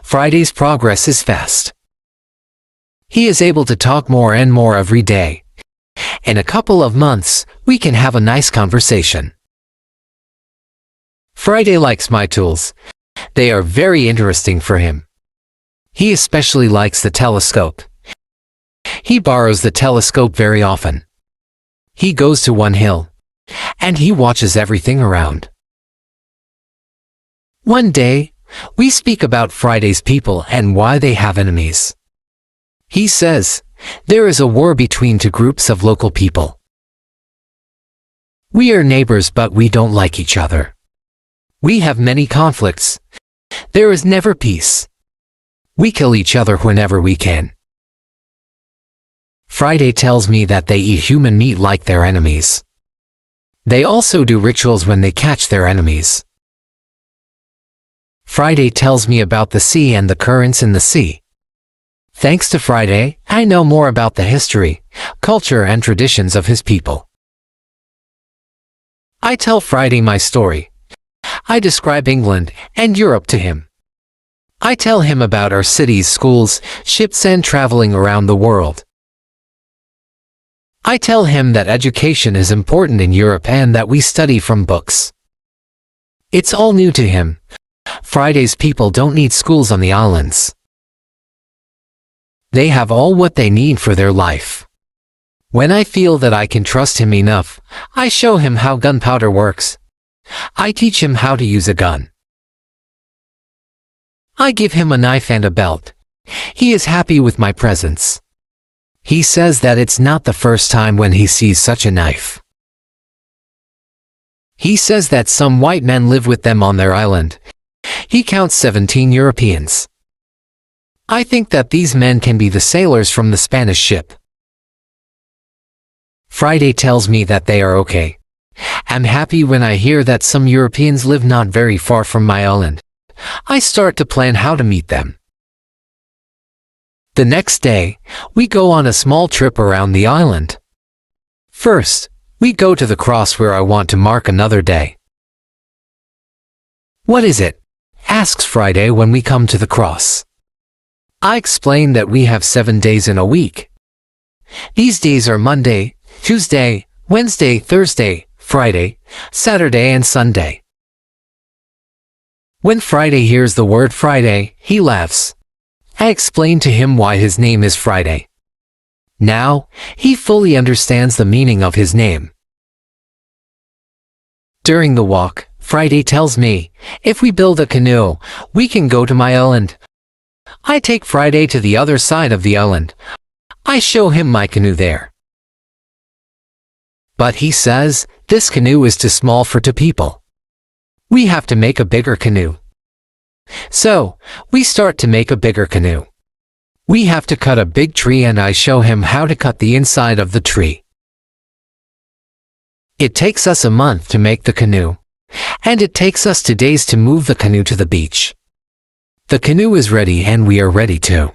A: Friday's progress is fast. He is able to talk more and more every day. In a couple of months, we can have a nice conversation. Friday likes my tools. They are very interesting for him. He especially likes the telescope. He borrows the telescope very often. He goes to one hill, and he watches everything around. One day, we speak about Friday's people and why they have enemies. He says, there is a war between two groups of local people. We are neighbors, but we don't like each other. We have many conflicts. There is never peace. We kill each other whenever we can. Friday tells me that they eat human meat like their enemies. They also do rituals when they catch their enemies. Friday tells me about the sea and the currents in the sea. Thanks to Friday, I know more about the history, culture, and traditions of his people. I tell Friday my story. I describe England and Europe to him. I tell him about our cities, schools, ships, and traveling around the world. I tell him that education is important in Europe and that we study from books. It's all new to him. Friday's people don't need schools on the islands. They have all what they need for their life. When I feel that I can trust him enough, I show him how gunpowder works. I teach him how to use a gun. I give him a knife and a belt. He is happy with my presents. He says that it's not the first time when he sees such a knife. He says that some white men live with them on their island. He counts 17 Europeans. I think that these men can be the sailors from the Spanish ship. Friday tells me that they are okay. I'm happy when I hear that some Europeans live not very far from my island. I start to plan how to meet them. The next day, we go on a small trip around the island. First, we go to the cross where I want to mark another day. What is it? Asks Friday when we come to the cross. I explain that we have 7 days in a week. These days are Monday, Tuesday, Wednesday, Thursday, Friday, Saturday, and Sunday. When Friday hears the word Friday, he laughs. I explain to him why his name is Friday. Now, he fully understands the meaning of his name. During the walk, Friday tells me, if we build a canoe, we can go to my island. I take Friday to the other side of the island. I show him my canoe there. But he says, this canoe is too small for two people. We have to make a bigger canoe. So, we start to make a bigger canoe. We have to cut a big tree and I show him how to cut the inside of the tree. It takes us a month to make the canoe, and it takes us 2 days to move the canoe to the beach. The canoe is ready and we are ready too.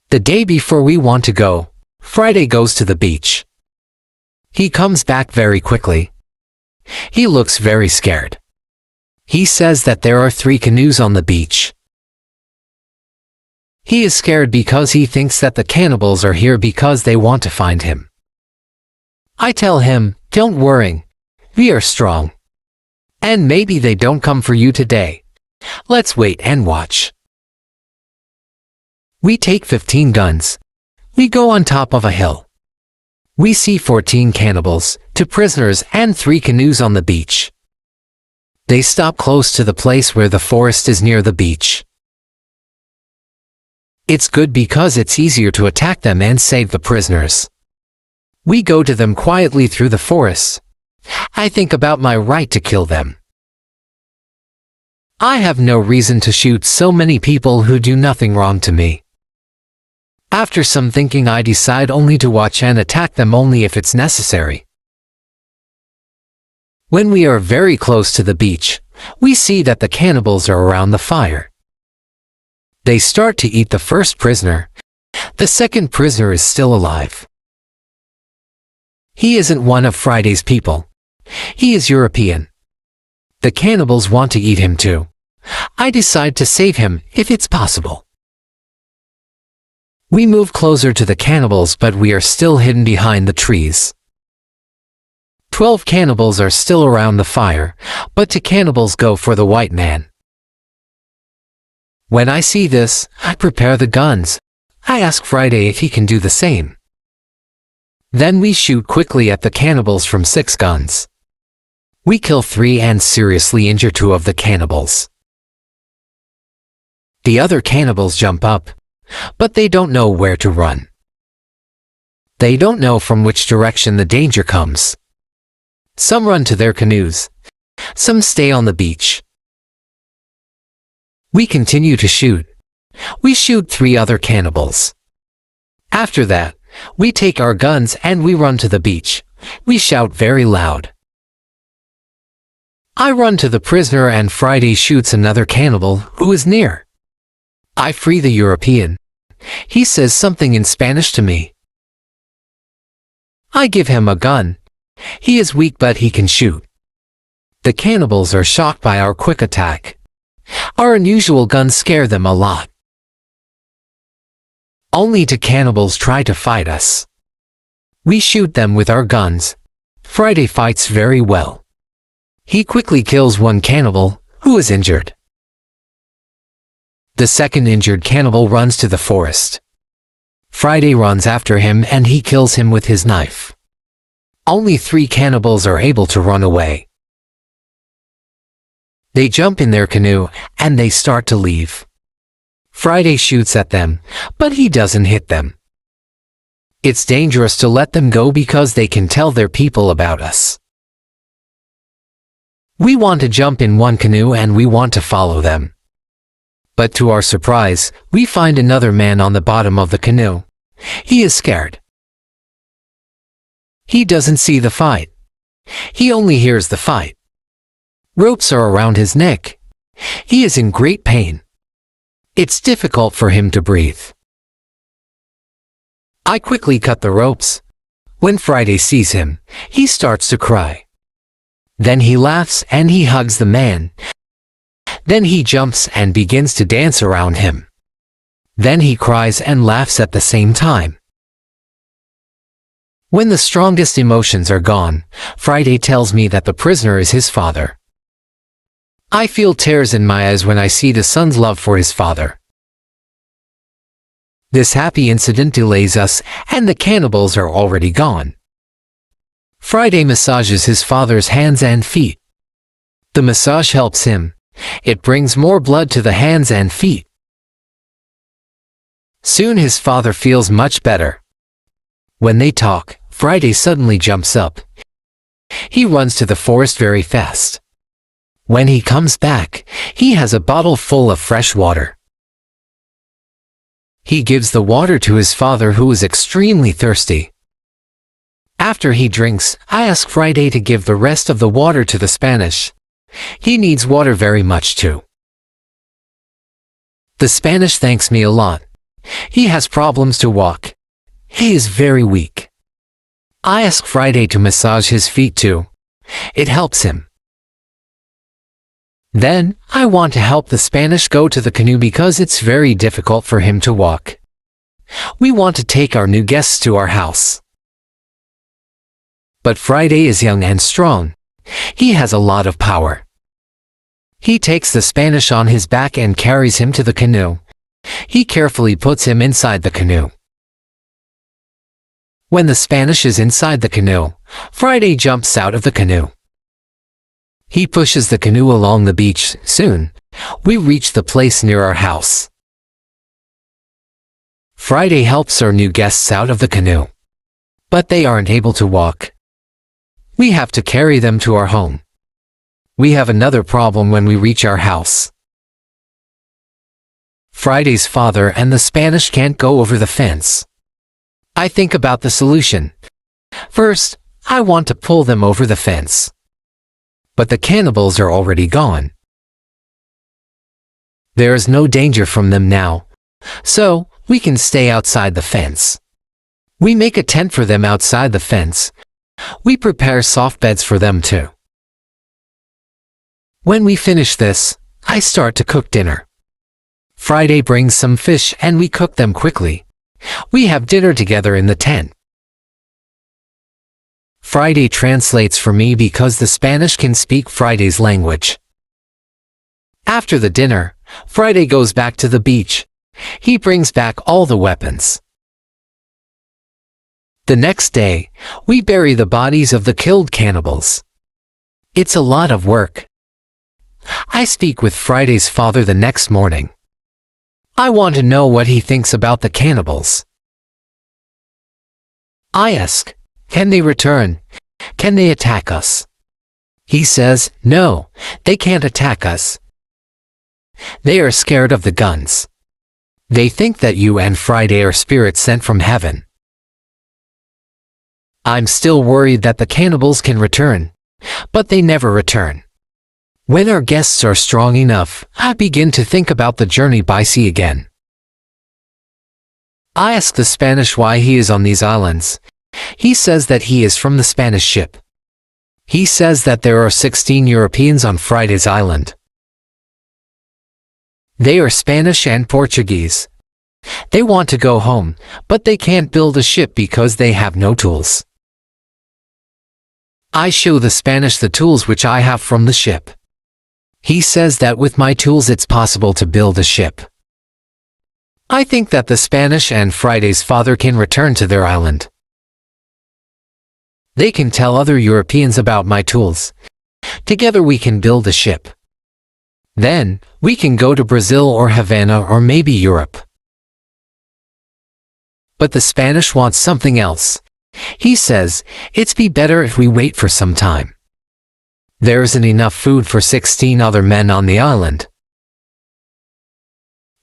A: The day before we want to go, Friday goes to the beach. He comes back very quickly. He looks very scared. He says that there are 3 canoes on the beach. He is scared because he thinks that the cannibals are here because they want to find him. I tell him, don't worry, we are strong. And maybe they don't come for you today. Let's wait and watch. We take 15 guns. We go on top of a hill. We see 14 cannibals, 2 prisoners, and 3 canoes on the beach. They stop close to the place where the forest is near the beach. It's good because it's easier to attack them and save the prisoners. We go to them quietly through the forest. I think about my right to kill them. I have no reason to shoot so many people who do nothing wrong to me. After some thinking, I decide only to watch and attack them only if it's necessary. When we are very close to the beach, we see that the cannibals are around the fire. They start to eat the first prisoner. The second prisoner is still alive. He isn't one of Friday's people. He is European. The cannibals want to eat him too. I decide to save him if it's possible. We move closer to the cannibals, but we are still hidden behind the trees. 12 cannibals are still around the fire, but 2 cannibals go for the white man. When I see this, I prepare the guns. I ask Friday if he can do the same. Then we shoot quickly at the cannibals from 6 guns. We kill 3 and seriously injure 2 of the cannibals. The other cannibals jump up, but they don't know where to run. They don't know from which direction the danger comes. Some run to their canoes. Some stay on the beach. We continue to shoot. We shoot 3 other cannibals. After that, we take our guns and we run to the beach. We shout very loud. I run to the prisoner and Friday shoots another cannibal who is near. I free the European. He says something in Spanish to me. I give him a gun. He is weak but he can shoot. The cannibals are shocked by our quick attack. Our unusual guns scare them a lot. Only 2 cannibals try to fight us. We shoot them with our guns. Friday fights very well. He quickly kills 1 cannibal who is injured. The second injured cannibal runs to the forest. Friday runs after him and he kills him with his knife. Only 3 cannibals are able to run away. They jump in their canoe and they start to leave. Friday shoots at them, but he doesn't hit them. It's dangerous to let them go because they can tell their people about us. We want to jump in one canoe and we want to follow them. But to our surprise, we find another man on the bottom of the canoe. He is scared. He doesn't see the fight. He only hears the fight. Ropes are around his neck. He is in great pain. It's difficult for him to breathe. I quickly cut the ropes. When Friday sees him, he starts to cry. Then he laughs and he hugs the man. Then he jumps and begins to dance around him. Then he cries and laughs at the same time. When the strongest emotions are gone, Friday tells me that the prisoner is his father. I feel tears in my eyes when I see the son's love for his father. This happy incident delays us, and the cannibals are already gone. Friday massages his father's hands and feet. The massage helps him. It brings more blood to the hands and feet. Soon his father feels much better. When they talk, Friday suddenly jumps up. He runs to the forest very fast. When he comes back, he has a bottle full of fresh water. He gives the water to his father, who is extremely thirsty. After he drinks, I ask Friday to give the rest of the water to the Spanish. He needs water very much too. The Spanish thanks me a lot. He has problems to walk. He is very weak. I ask Friday to massage his feet too. It helps him. Then, I want to help the Spanish go to the canoe because it's very difficult for him to walk. We want to take our new guests to our house. But Friday is young and strong. He has a lot of power. He takes the Spanish on his back and carries him to the canoe. He carefully puts him inside the canoe. When the Spanish is inside the canoe, Friday jumps out of the canoe. He pushes the canoe along the beach. Soon, we reach the place near our house. Friday helps our new guests out of the canoe. But they aren't able to walk. We have to carry them to our home. We have another problem when we reach our house. Friday's father and the Spanish can't go over the fence. I think about the solution. First, I want to pull them over the fence. But the cannibals are already gone. There is no danger from them now, so we can stay outside the fence. We make a tent for them outside the fence. We prepare soft beds for them too. When we finish this, I start to cook dinner. Friday brings some fish and we cook them quickly. We have dinner together in the tent. Friday translates for me because the Spanish can speak Friday's language. After the dinner, Friday goes back to the beach. He brings back all the weapons. The next day, we bury the bodies of the killed cannibals. It's a lot of work. I speak with Friday's father the next morning. I want to know what he thinks about the cannibals. I ask, can they return? Can they attack us? He says, no, they can't attack us. They are scared of the guns. They think that you and Friday are spirits sent from heaven. I'm still worried that the cannibals can return, but they never return. When our guests are strong enough, I begin to think about the journey by sea again. I ask the Spanish why he is on these islands. He says that he is from the Spanish ship. He says that there are 16 Europeans on Friday's island. They are Spanish and Portuguese. They want to go home, but they can't build a ship because they have no tools. I show the Spanish the tools which I have from the ship. He says that with my tools it's possible to build a ship. I think that the Spanish and Friday's father can return to their island. They can tell other Europeans about my tools. Together we can build a ship. Then, we can go to Brazil or Havana or maybe Europe. But the Spanish wants something else. He says, it'd be better if we wait for some time. There isn't enough food for 16 other men on the island.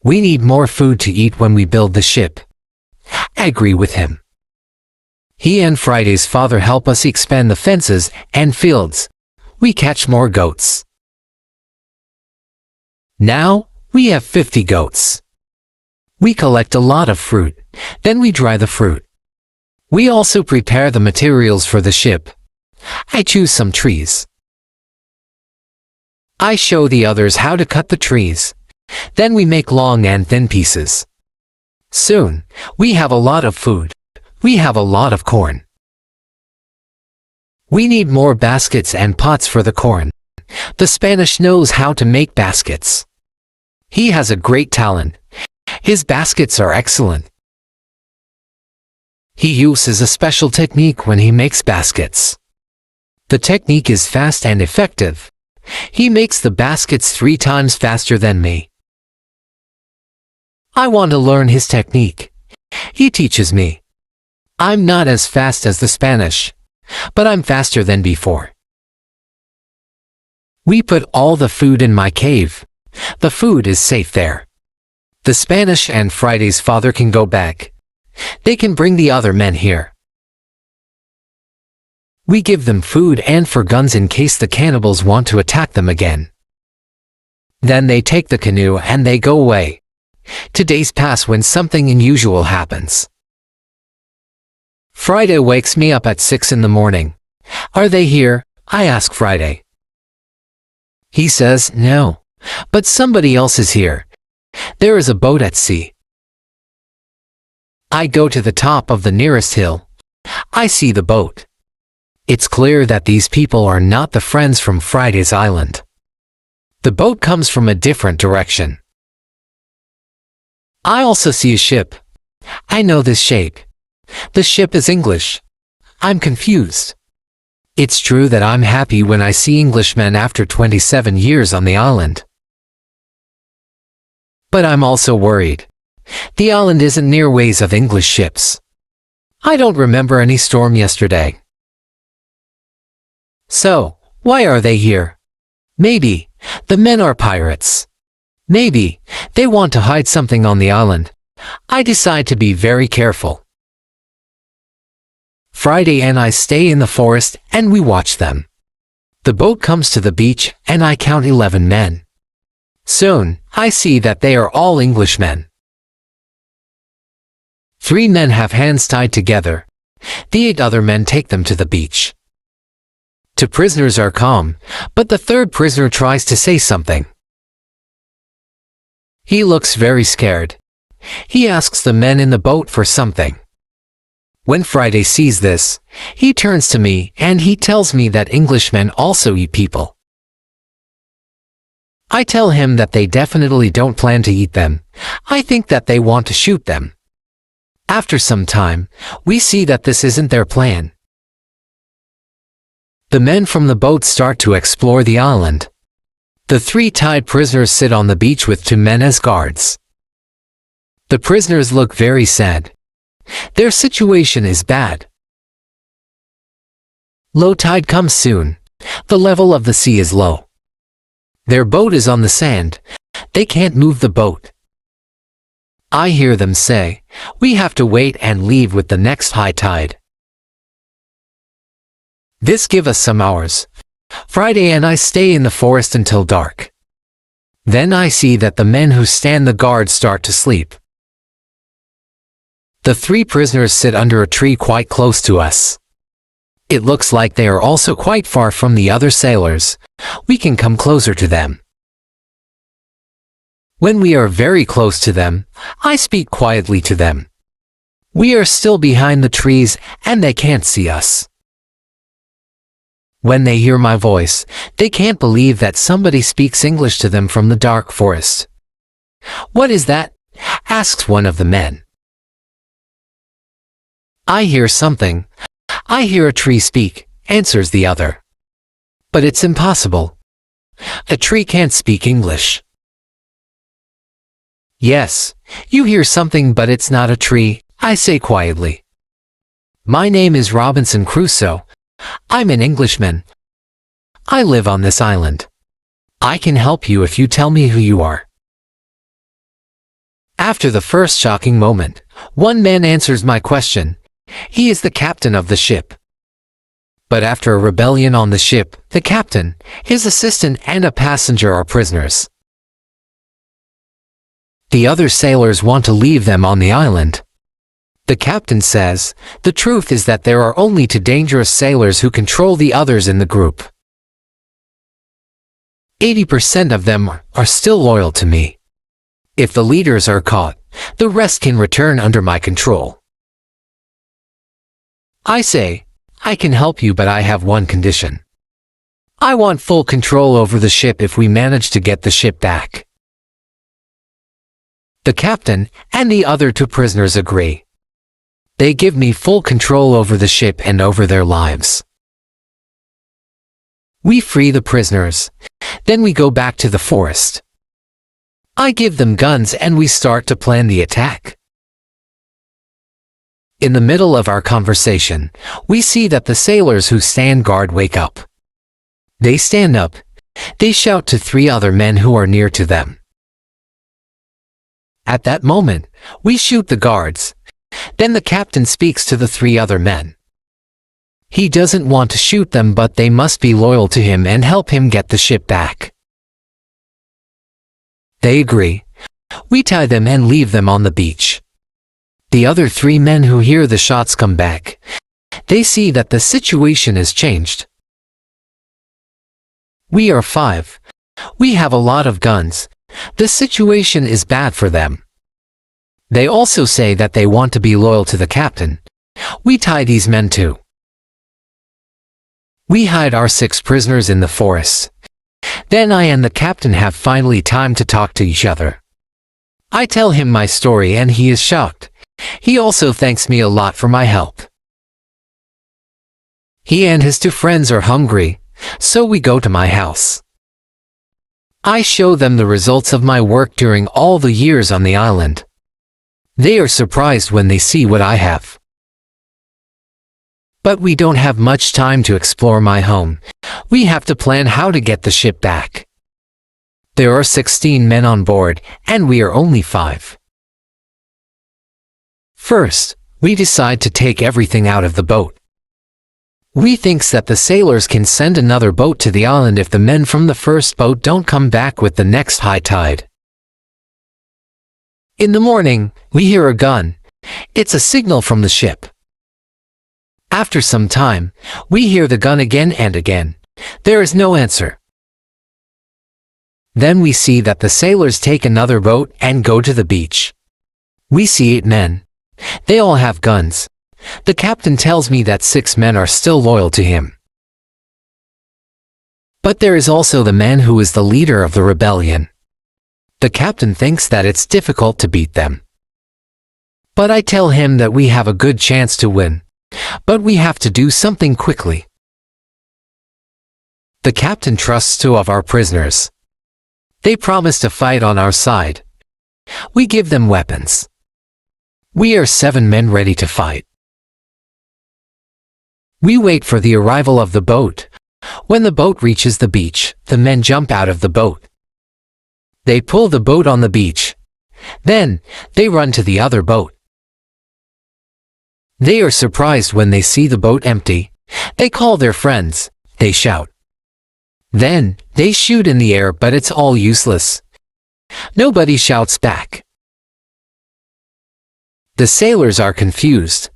A: We need more food to eat when we build the ship. I agree with him. He and Friday's father help us expand the fences and fields. We catch more goats. Now, we have 50 goats. We collect a lot of fruit, then we dry the fruit. We also prepare the materials for the ship. I choose some trees. I show the others how to cut the trees. Then we make long and thin pieces. Soon, we have a lot of food. We have a lot of corn. We need more baskets and pots for the corn. The Spanish knows how to make baskets. He has a great talent. His baskets are excellent. He uses a special technique when he makes baskets. The technique is fast and effective. He makes the baskets 3 times faster than me. I want to learn his technique. He teaches me. I'm not as fast as the Spanish, but I'm faster than before. We put all the food in my cave. The food is safe there. The Spanish and Friday's father can go back. They can bring the other men here. We give them food and for guns in case the cannibals want to attack them again. Then they take the canoe and they go away. 2 days pass when something unusual happens. Friday wakes me up at 6 in the morning. Are they here? I ask Friday. He says, no, but somebody else is here. There is a boat at sea. I go to the top of the nearest hill. I see the boat. It's clear that these people are not the friends from Friday's island. The boat comes from a different direction. I also see a ship. I know this shape. The ship is English. I'm confused. It's true that I'm happy when I see Englishmen after 27 years on the island. But I'm also worried. The island isn't near ways of English ships. I don't remember any storm yesterday. So, why are they here? Maybe the men are pirates. Maybe they want to hide something on the island. I decide to be very careful. Friday and I stay in the forest and we watch them. The boat comes to the beach and I count 11 men. Soon, I see that they are all Englishmen. 3 men have hands tied together. The 8 other men take them to the beach. 2 prisoners are calm, but the 3rd prisoner tries to say something. He looks very scared. He asks the men in the boat for something. When Friday sees this, he turns to me and he tells me that Englishmen also eat people. I tell him that they definitely don't plan to eat them. I think that they want to shoot them. After some time, we see that this isn't their plan. The men from the boat start to explore the island. The 3 tied prisoners sit on the beach with 2 men as guards. The prisoners look very sad. Their situation is bad. Low tide comes soon. The level of the sea is low. Their boat is on the sand. They can't move the boat. I hear them say, "We have to wait and leave with the next high tide." This gives us some hours. Friday and I stay in the forest until dark. Then I see that the men who stand the guard start to sleep. The 3 prisoners sit under a tree quite close to us. It looks like they are also quite far from the other sailors. We can come closer to them. When we are very close to them, I speak quietly to them. We are still behind the trees and they can't see us. When they hear my voice, they can't believe that somebody speaks English to them from the dark forest. "What is that?" asks one of the men. "I hear something. I hear a tree speak," answers the other. "But it's impossible. A tree can't speak English." "Yes, you hear something but it's not a tree," I say quietly. "My name is Robinson Crusoe. I'm an Englishman. I live on this island. I can help you if you tell me who you are." After the first shocking moment, one man answers my question. He is the captain of the ship. But after a rebellion on the ship, the captain, his assistant and a passenger are prisoners. The other sailors want to leave them on the island. The captain says, "The truth is that there are only 2 dangerous sailors who control the others in the group. 80% of them are still loyal to me. If the leaders are caught, the rest can return under my control." I say, "I can help you, but I have one condition. I want full control over the ship if we manage to get the ship back." The captain and the other 2 prisoners agree. They give me full control over the ship and over their lives. We free the prisoners. Then we go back to the forest. I give them guns and we start to plan the attack. In the middle of our conversation, we see that the sailors who stand guard wake up. They stand up. They shout to 3 other men who are near to them. At that moment, we shoot the guards. Then the captain speaks to the 3 other men. He doesn't want to shoot them, but they must be loyal to him and help him get the ship back. They agree. We tie them and leave them on the beach. The other 3 men who hear the shots come back. They see that the situation has changed. We are 5. We have a lot of guns. The situation is bad for them. They also say that they want to be loyal to the captain. We tie these men too. We hide our 6 prisoners in the forest. Then I and the captain have finally time to talk to each other. I tell him my story and he is shocked. He also thanks me a lot for my help. He and his two friends are hungry, so we go to my house. I show them the results of my work during all the years on the island. They are surprised when they see what I have. But we don't have much time to explore my home. We have to plan how to get the ship back. There are 16 men on board, and we are only 5. First, we decide to take everything out of the boat. We think that the sailors can send another boat to the island if the men from the first boat don't come back with the next high tide. In the morning, we hear a gun. It's a signal from the ship. After some time, we hear the gun again and again. There is no answer. Then we see that the sailors take another boat and go to the beach. We see 8 men. They all have guns. The captain tells me that 6 men are still loyal to him. But there is also the man who is the leader of the rebellion. The captain thinks that it's difficult to beat them. But I tell him that we have a good chance to win. But we have to do something quickly. The captain trusts 2 of our prisoners. They promise to fight on our side. We give them weapons. We are 7 men ready to fight. We wait for the arrival of the boat. When the boat reaches the beach, the men jump out of the boat. They pull the boat on the beach. Then, they run to the other boat. They are surprised when they see the boat empty. They call their friends. They shout. Then, they shoot in the air, but it's all useless. Nobody shouts back. The sailors are confused.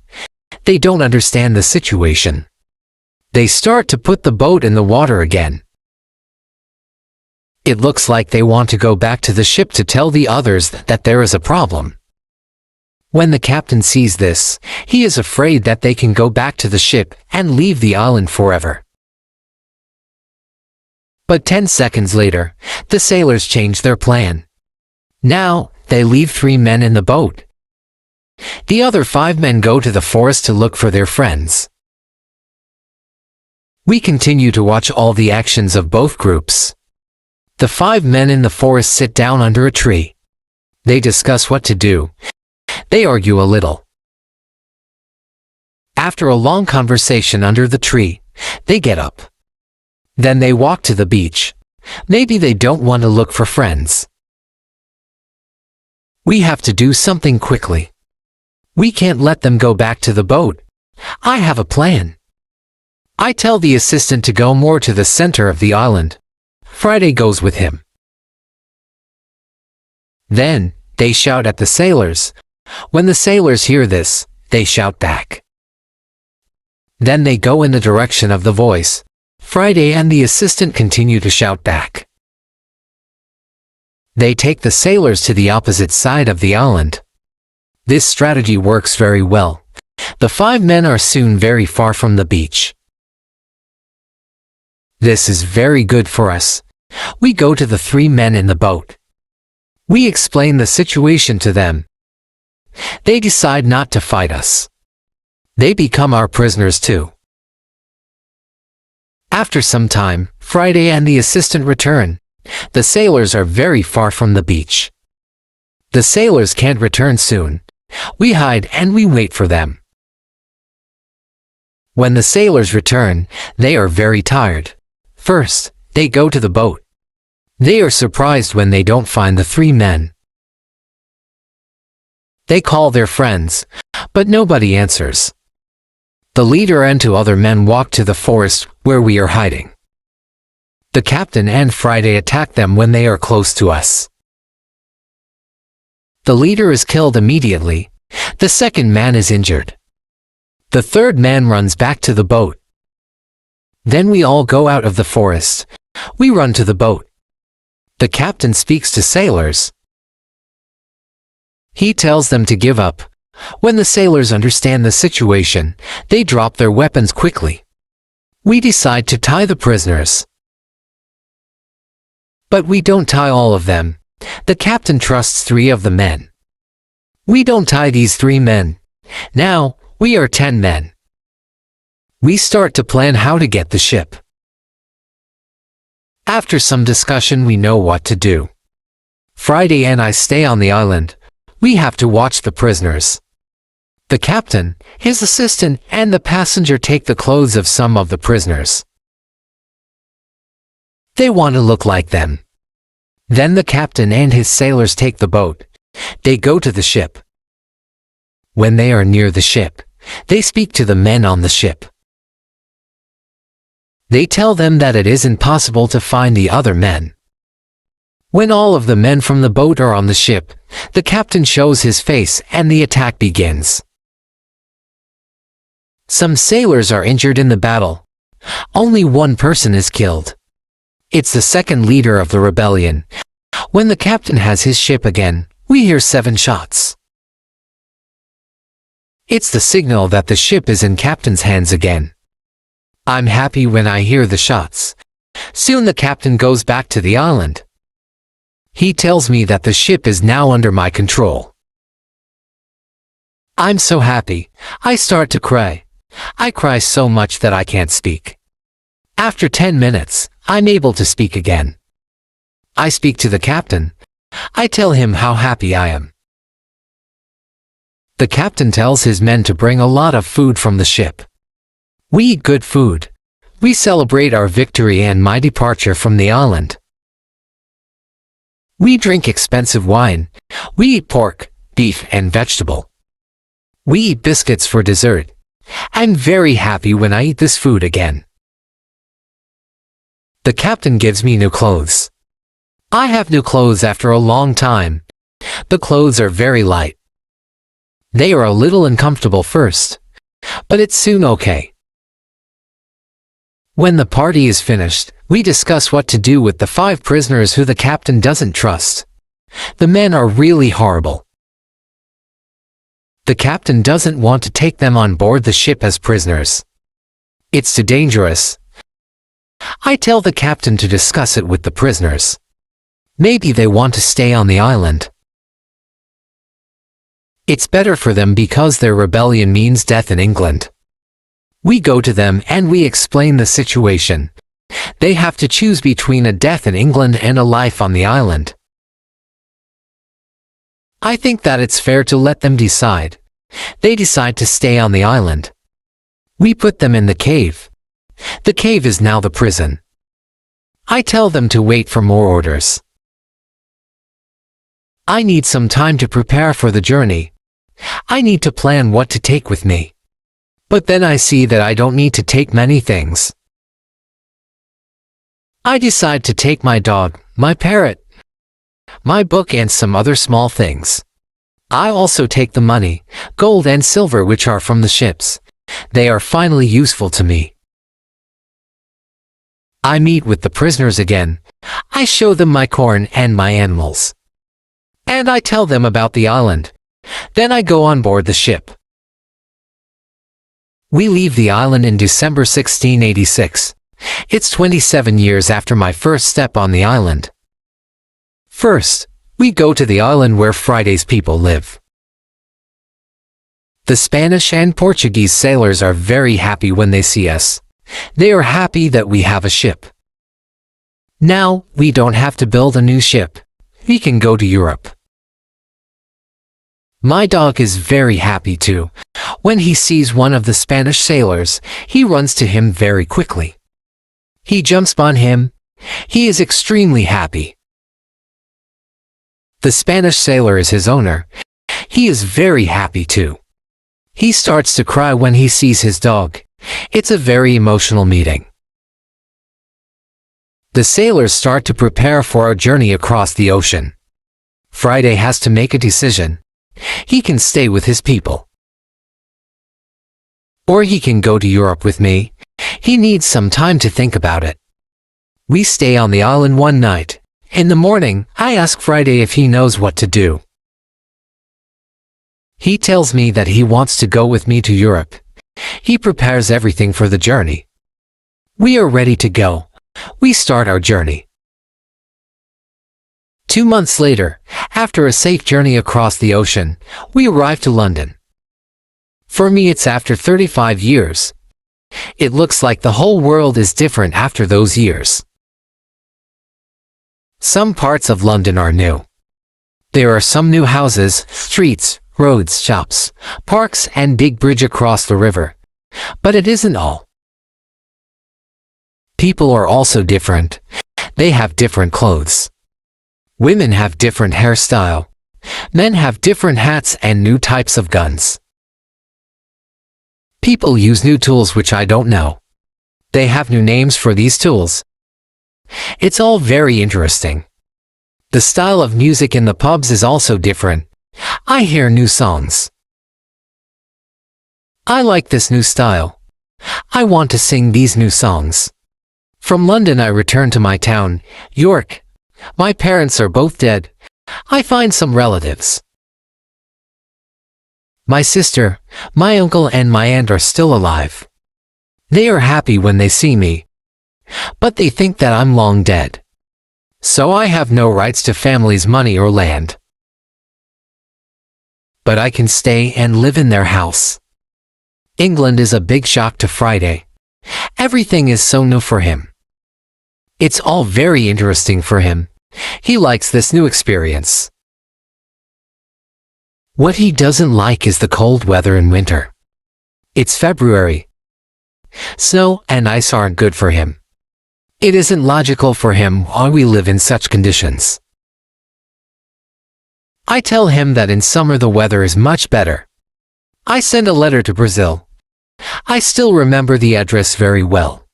A: They don't understand the situation. They start to put the boat in the water again. It looks like they want to go back to the ship to tell the others that there is a problem. When the captain sees this, he is afraid that they can go back to the ship and leave the island forever. But 10 seconds later, the sailors change their plan. Now, they leave 3 men in the boat. The other 5 men go to the forest to look for their friends. We continue to watch all the actions of both groups. The 5 men in the forest sit down under a tree. They discuss what to do. They argue a little. After a long conversation under the tree, they get up. Then they walk to the beach. Maybe they don't want to look for friends. We have to do something quickly. We can't let them go back to the boat. I have a plan. I tell the assistant to go more to the center of the island. Friday goes with him. Then, they shout at the sailors. When the sailors hear this, they shout back. Then they go in the direction of the voice. Friday and the assistant continue to shout back. They take the sailors to the opposite side of the island. This strategy works very well. The 5 men are soon very far from the beach. This is very good for us. We go to the 3 men in the boat. We explain the situation to them. They decide not to fight us. They become our prisoners too. After some time, Friday and the assistant return. The sailors are very far from the beach. The sailors can't return soon. We hide and we wait for them. When the sailors return, they are very tired. First, they go to the boat. They are surprised when they don't find the 3 men. They call their friends, but nobody answers. The leader and 2 other men walk to the forest where we are hiding. The captain and Friday attack them when they are close to us. The leader is killed immediately. The second man is injured. The 3rd man runs back to the boat. Then we all go out of the forest. We run to the boat. The captain speaks to sailors. He tells them to give up. When the sailors understand the situation, they drop their weapons quickly. We decide to tie the prisoners. But we don't tie all of them. The captain trusts 3 of the men. We don't tie these 3 men. Now, we are 10 men. We start to plan how to get the ship. After some discussion, we know what to do. Friday and I stay on the island. We have to watch the prisoners. The captain, his assistant, and the passenger take the clothes of some of the prisoners. They want to look like them. Then the captain and his sailors take the boat. They go to the ship. When they are near the ship, they speak to the men on the ship. They tell them that it isn't possible to find the other men. When all of the men from the boat are on the ship, the captain shows his face and the attack begins. Some sailors are injured in the battle. Only 1 person is killed. It's the second leader of the rebellion. When the captain has his ship again, we hear 7 shots. It's the signal that the ship is in captain's hands again. I'm happy when I hear the shots. Soon the captain goes back to the island. He tells me that the ship is now under my control. I'm so happy. I start to cry. I cry so much that I can't speak. After 10 minutes, I'm able to speak again. I speak to the captain. I tell him how happy I am. The captain tells his men to bring a lot of food from the ship. We eat good food. We celebrate our victory and my departure from the island. We drink expensive wine. We eat pork, beef, and vegetable. We eat biscuits for dessert. I'm very happy when I eat this food again. The captain gives me new clothes. I have new clothes after a long time. The clothes are very light. They are a little uncomfortable first, but it's soon okay. When the party is finished, we discuss what to do with the 5 prisoners who the captain doesn't trust. The men are really horrible. The captain doesn't want to take them on board the ship as prisoners. It's too dangerous. I tell the captain to discuss it with the prisoners. Maybe they want to stay on the island. It's better for them because their rebellion means death in England. We go to them and we explain the situation. They have to choose between a death in England and a life on the island. I think that it's fair to let them decide. They decide to stay on the island. We put them in the cave. The cave is now the prison. I tell them to wait for more orders. I need some time to prepare for the journey. I need to plan what to take with me. But then I see that I don't need to take many things. I decide to take my dog, my parrot, my book, and some other small things. I also take the money, gold and silver which are from the ships. They are finally useful to me. I meet with the prisoners again. I show them my corn and my animals. And I tell them about the island. Then I go on board the ship. We leave the island in December 1686. It's 27 years after my first step on the island. First, we go to the island where Friday's people live. The Spanish and Portuguese sailors are very happy when they see us. They are happy that we have a ship. Now, we don't have to build a new ship. We can go to Europe. My dog is very happy too. When he sees one of the Spanish sailors, he runs to him very quickly. He jumps on him. He is extremely happy. The Spanish sailor is his owner. He is very happy too. He starts to cry when he sees his dog. It's a very emotional meeting. The sailors start to prepare for our journey across the ocean. Friday has to make a decision. He can stay with his people. Or he can go to Europe with me. He needs some time to think about it. We stay on the island one night. In the morning, I ask Friday if he knows what to do. He tells me that he wants to go with me to Europe. He prepares everything for the journey. We are ready to go. We start our journey. 2 months later, after a safe journey across the ocean, we arrived to London. For me, it's after 35 years. It looks like the whole world is different after those years. Some parts of London are new. There are some new houses, streets, roads, shops, parks, and big bridge across the river. But it isn't all. People are also different. They have different clothes. Women have different hairstyle. Men have different hats and new types of guns. People use new tools which I don't know. They have new names for these tools. It's all very interesting. The style of music in the pubs is also different. I hear new songs. I like this new style. I want to sing these new songs. From London I return to my town, York. My parents are both dead. I find some relatives. My sister, my uncle and my aunt are still alive. They are happy when they see me. But they think that I'm long dead. So I have no rights to family's money or land. But I can stay and live in their house. England is a big shock to Friday. Everything is so new for him. It's all very interesting for him. He likes this new experience. What he doesn't like is the cold weather in winter. It's February. Snow and ice aren't good for him. It isn't logical for him why we live in such conditions. I tell him that in summer the weather is much better. I send a letter to Brazil. I still remember the address very well.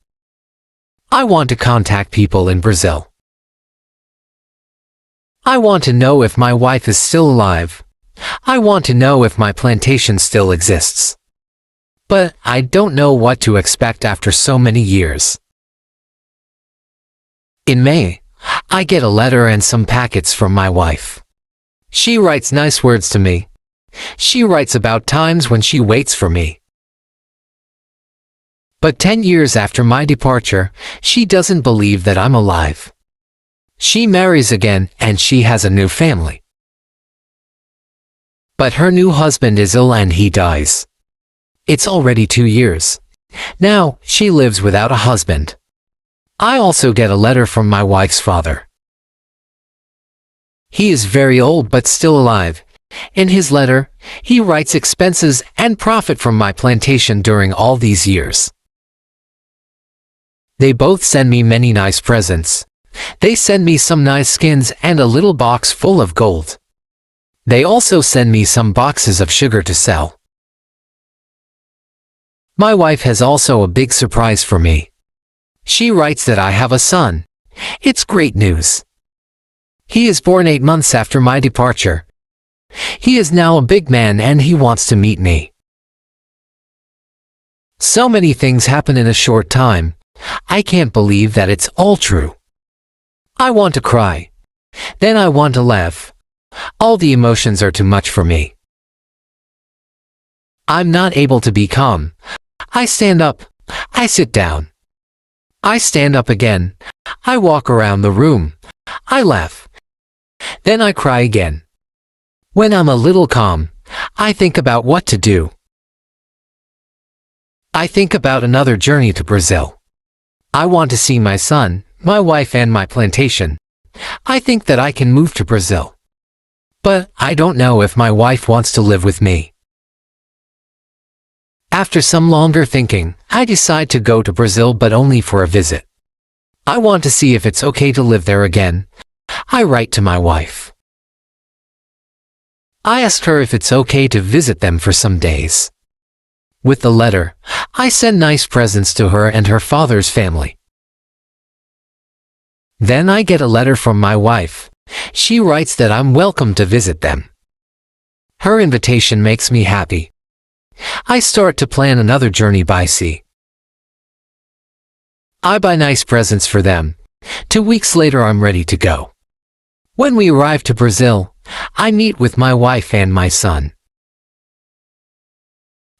A: I want to contact people in Brazil. I want to know if my wife is still alive. I want to know if my plantation still exists. But I don't know what to expect after so many years. In May, I get a letter and some packets from my wife. She writes nice words to me. She writes about times when she waits for me. But 10 years after my departure, she doesn't believe that I'm alive. She marries again and she has a new family. But her new husband is ill and he dies. It's already 2 years. Now, she lives without a husband. I also get a letter from my wife's father. He is very old but still alive. In his letter, he writes expenses and profit from my plantation during all these years. They both send me many nice presents. They send me some nice skins and a little box full of gold. They also send me some boxes of sugar to sell. My wife has also a big surprise for me. She writes that I have a son. It's great news. He is born 8 months after my departure. He is now a big man and he wants to meet me. So many things happen in a short time. I can't believe that it's all true. I want to cry. Then I want to laugh. All the emotions are too much for me. I'm not able to be calm. I stand up. I sit down. I stand up again. I walk around the room. I laugh. Then I cry again. When I'm a little calm, I think about what to do. I think about another journey to Brazil. I want to see my son, my wife and my plantation. I think that I can move to Brazil. But I don't know if my wife wants to live with me. After some longer thinking, I decide to go to Brazil but only for a visit. I want to see if it's okay to live there again. I write to my wife. I ask her if it's okay to visit them for some days. With the letter, I send nice presents to her and her father's family. Then I get a letter from my wife. She writes that I'm welcome to visit them. Her invitation makes me happy. I start to plan another journey by sea. I buy nice presents for them. 2 weeks later I'm ready to go. When we arrive to Brazil, I meet with my wife and my son.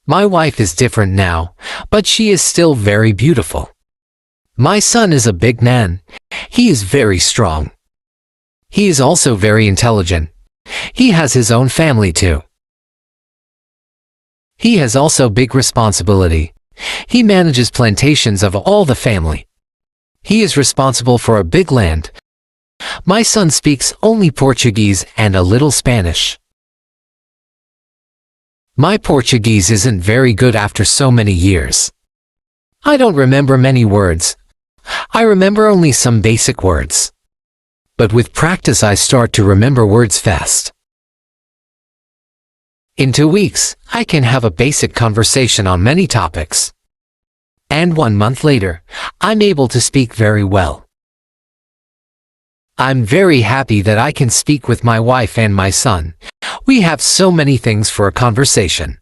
A: My wife is different now, but she is still very beautiful. My son is a big man. He is very strong. He is also very intelligent. He has his own family too. He has also big responsibility. He manages plantations of all the family. He is responsible for a big land. My son speaks only Portuguese and a little Spanish. My Portuguese isn't very good after so many years. I don't remember many words. I remember only some basic words. But with practice I start to remember words fast. In 2 weeks, I can have a basic conversation on many topics. And 1 month later, I'm able to speak very well. I'm very happy that I can speak with my wife and my son. We have so many things for a conversation.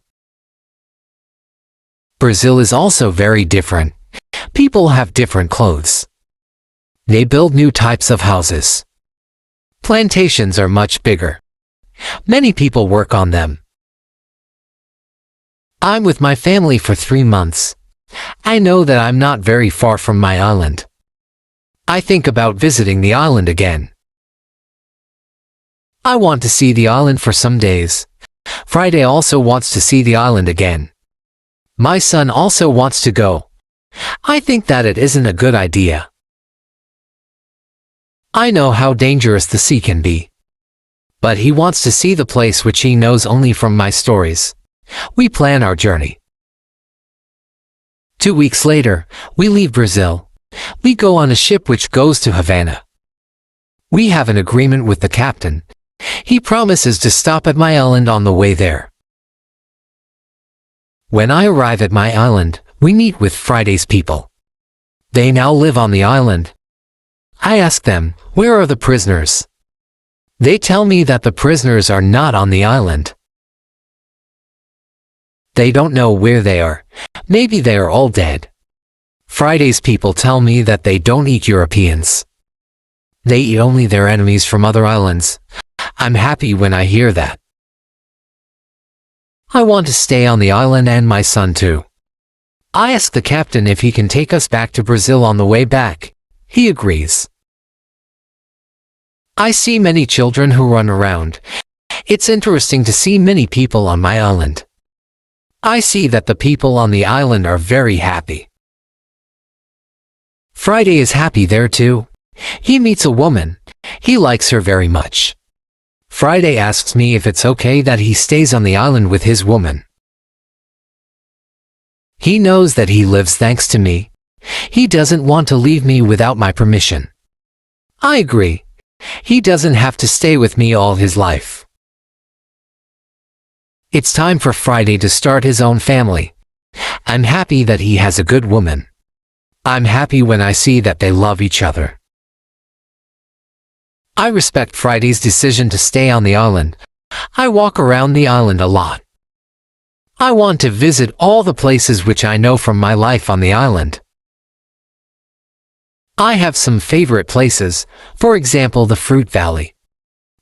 A: Brazil is also very different. People have different clothes. They build new types of houses. Plantations are much bigger. Many people work on them. I'm with my family for 3 months. I know that I'm not very far from my island. I think about visiting the island again. I want to see the island for some days. Friday also wants to see the island again. My son also wants to go. I think that it isn't a good idea. I know how dangerous the sea can be. But he wants to see the place which he knows only from my stories. We plan our journey. 2 weeks later, we leave Brazil. We go on a ship which goes to Havana. We have an agreement with the captain. He promises to stop at my island on the way there. When I arrive at my island, we meet with Friday's people. They now live on the island. I ask them, where are the prisoners? They tell me that the prisoners are not on the island. They don't know where they are. Maybe they are all dead. Friday's people tell me that they don't eat Europeans. They eat only their enemies from other islands. I'm happy when I hear that. I want to stay on the island and my son too. I ask the captain if he can take us back to Brazil on the way back. He agrees. I see many children who run around. It's interesting to see many people on my island. I see that the people on the island are very happy. Friday is happy there too. He meets a woman. He likes her very much. Friday asks me if it's okay that he stays on the island with his woman. He knows that he lives thanks to me. He doesn't want to leave me without my permission. I agree. He doesn't have to stay with me all his life. It's time for Friday to start his own family. I'm happy that he has a good woman. I'm happy when I see that they love each other. I respect Friday's decision to stay on the island. I walk around the island a lot. I want to visit all the places which I know from my life on the island. I have some favorite places, for example the Fruit Valley.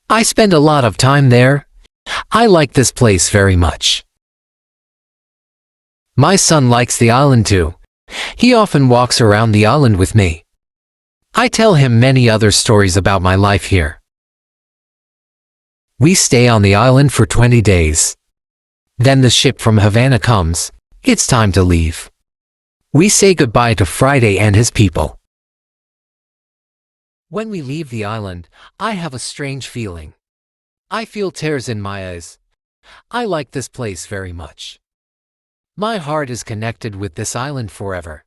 A: I spend a lot of time there. I like this place very much. My son likes the island too. He often walks around the island with me. I tell him many other stories about my life here. We stay on the island for 20 days. Then the ship from Havana comes. It's time to leave. We say goodbye to Friday and his people. When we leave the island, I have a strange feeling. I feel tears in my eyes. I like this place very much. My heart is connected with this island forever.